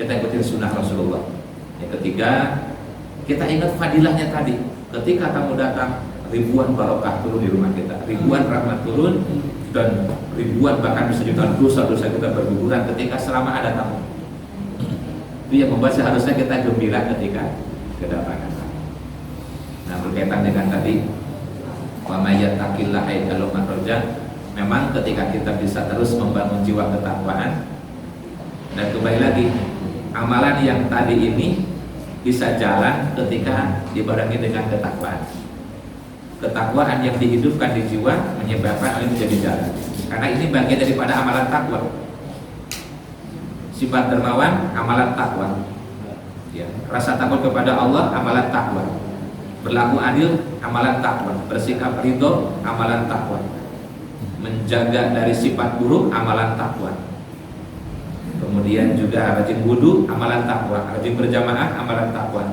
kita ikutin sunnah Rasulullah. Yang ketiga kita ingat fadilahnya tadi. Ketika tamu datang, ribuan barokah turun di rumah kita, ribuan rahmat turun, dan ribuan bahkan bisa jutaan dosa-dosa kita berguguran ketika selama ada tamu. Itu yang membuat seharusnya kita gembira ketika kedatangan. Nah, berkaitan dengan tadi wa may yattaqillaha yaj'al makhraja, memang ketika kita bisa terus membangun jiwa ketakwaan, dan kembali lagi amalan yang tadi ini bisa jalan ketika dibarengi dengan ketakwaan. Ketakwaan yang dihidupkan di jiwa menyebabkan hal itu menjadi jalan. Karena ini bagian daripada amalan takwa. Sifat dermawan, amalan takwa. Ya, rasa takut kepada Allah, amalan takwa. Berlaku adil, amalan takwa. Bersikap ridho, amalan takwa. Menjaga dari sifat buruk, amalan takwa. Kemudian juga rajin wudu, amalan takwa. Rajin berjamaah, amalan takwa.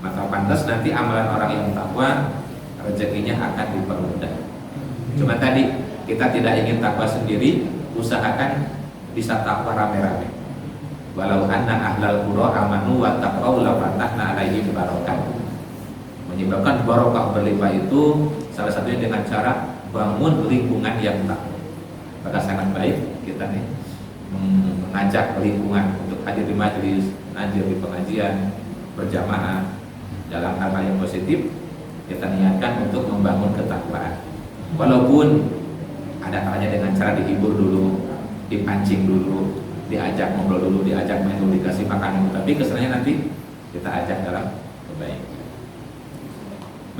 Maka pantas nanti amalan orang yang takwa rezekinya akan dipermudah. Cuma tadi kita tidak ingin takwa sendiri, usahakan bisa takwa rame-rame. Walau anna ahlal qura amanu wa taqaw la fatahna alaihim barokah. Menyebabkan barokah berlimpah itu salah satunya dengan cara bangun lingkungan yang takwa. Maka sangat baik kita nih mengajak lingkungan untuk hadir di majelis, hadir di pengajian, berjamaah dalam hal yang positif. Kita niatkan untuk membangun ketakwaan. Walaupun ada kalanya dengan cara dihibur dulu, dipancing dulu, diajak ngobrol dulu, diajak main dulu, dikasih makanan, tapi kesannya nanti kita ajak dalam kebaikan.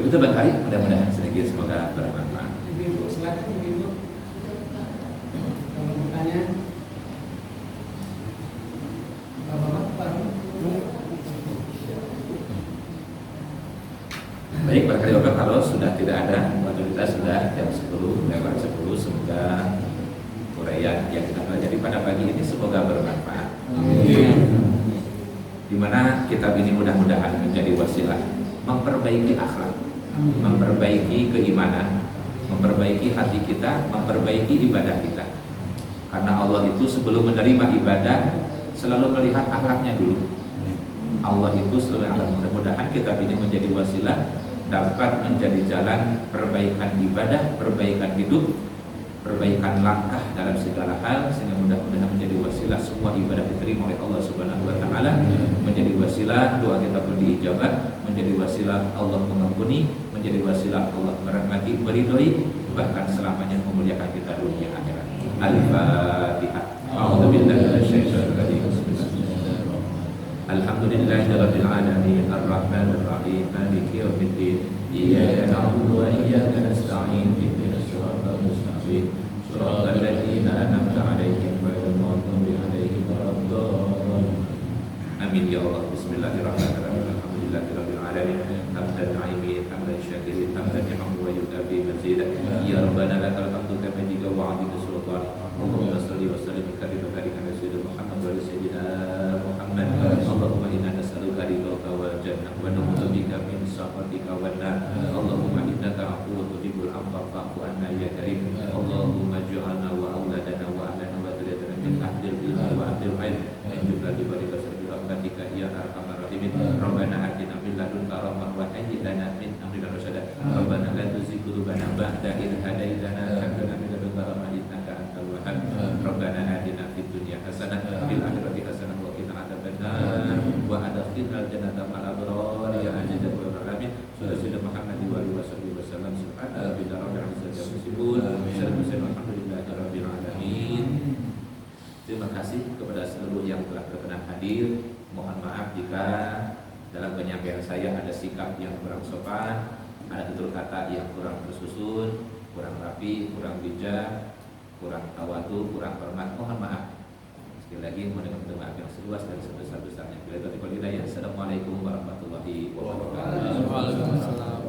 Begitu barangkali, mudah-mudahan sedikit semoga bermanfaat. Ibu, silakan Ibu. Kalau bertanya, Bapak. Baik, barangkali Bapak kalau sudah tidak ada, waktu kita sudah jam 10, lewat 10, semoga uraian yang kita pelajari pada pagi ini semoga bermanfaat. Dimana kitab ini mudah-mudahan menjadi wasilah memperbaiki akhlak, memperbaiki keimanan, memperbaiki hati kita, memperbaiki ibadah kita. Karena Allah itu sebelum menerima ibadah selalu melihat akhlaknya dulu. Allah itu selalu akan, mudah-mudahan kitab ini menjadi wasilah dapat menjadi jalan perbaikan ibadah, perbaikan hidup, perbaikan langkah dalam segala hal, sehingga mudah-mudahan menjadi wasilah semua ibadah diterima oleh Allah Subhanahu wa taala, menjadi wasilah doa kita pun diijabah, menjadi wasilah Allah mengampuni, menjadi wasilah Allah merahmati, meridhoi, bahkan selamanya memuliakan kita dunia akhirat. Al-Fatihah. A'udzubillahi minasyaitonir rajim. Alhamdulillahirabbil alamin arrahmanir rahim maliki yaumiddin iyyaka na'budu wa iyyaka nasta'in ihdinas siratal mustaqim siratal ladzina an'amta 'alaihim ghairil maghdubi 'alaihim waladdallin. Amin ya Allah. Bismillahirrahmanirrahim. Alhamdulillahirabbil alamin hamdan 'alimin hamdan syakirin hamdan yahmadu wa yukafi mazidah. Ya rabbana lakal hamdu kama jika wa'adika sultan. Allahumma shalli wa sallim wa barik ala sayyidina Muhammad wa sayyidina Muhammad. Allahumma inna nas'aluka ridhaka wal jannah wa na'udzubika min sakhatika wan nar. Allahumma innaka 'afuwwun tuhibbul 'afwa fa'fu 'anna ya karim. Allahumma ij'alna wa auladana wa ahlana wa dhurriyatana min ahlil ilmi wa ahlil ilm min jumlati barika sabbi rahmatika ya arhamar rahimin. Rabbana atina min ladunka rahmah wa hayyi lana min amrina rasyada. Rabbana la tuzigh qulubana ba'da idh hadaytana wa hab lana min ladunka rahmah innaka antal wahhab. Rabbana atina fid dunya hasanah wa fil akhirati hasanah wa qina adzabannar wa adkhilnal jannata ma'al abrar ya aziz ya rabbal alamin. Sallallahu Muhammad wa alihi wasallam. Subhana rabbika rabbil izzati amma yasifun. Alhamdulillahi rabbil alamin. Terima kasih kepada seluruh yang telah berkenan hadir. Mohon maaf jika dalam penyampaian saya ada sikap yang kurang sopan, ada tutur kata yang kurang tersusun, kurang rapi, kurang bijak, kurang tawadu, kurang hormat. Mohon maaf. Sekali lagi mohon maaf yang seluas dan sebesar-besarnya. Bila taufiq wal hidayah. Assalamualaikum warahmatullahi wabarakatuh. Waalaikumsalam.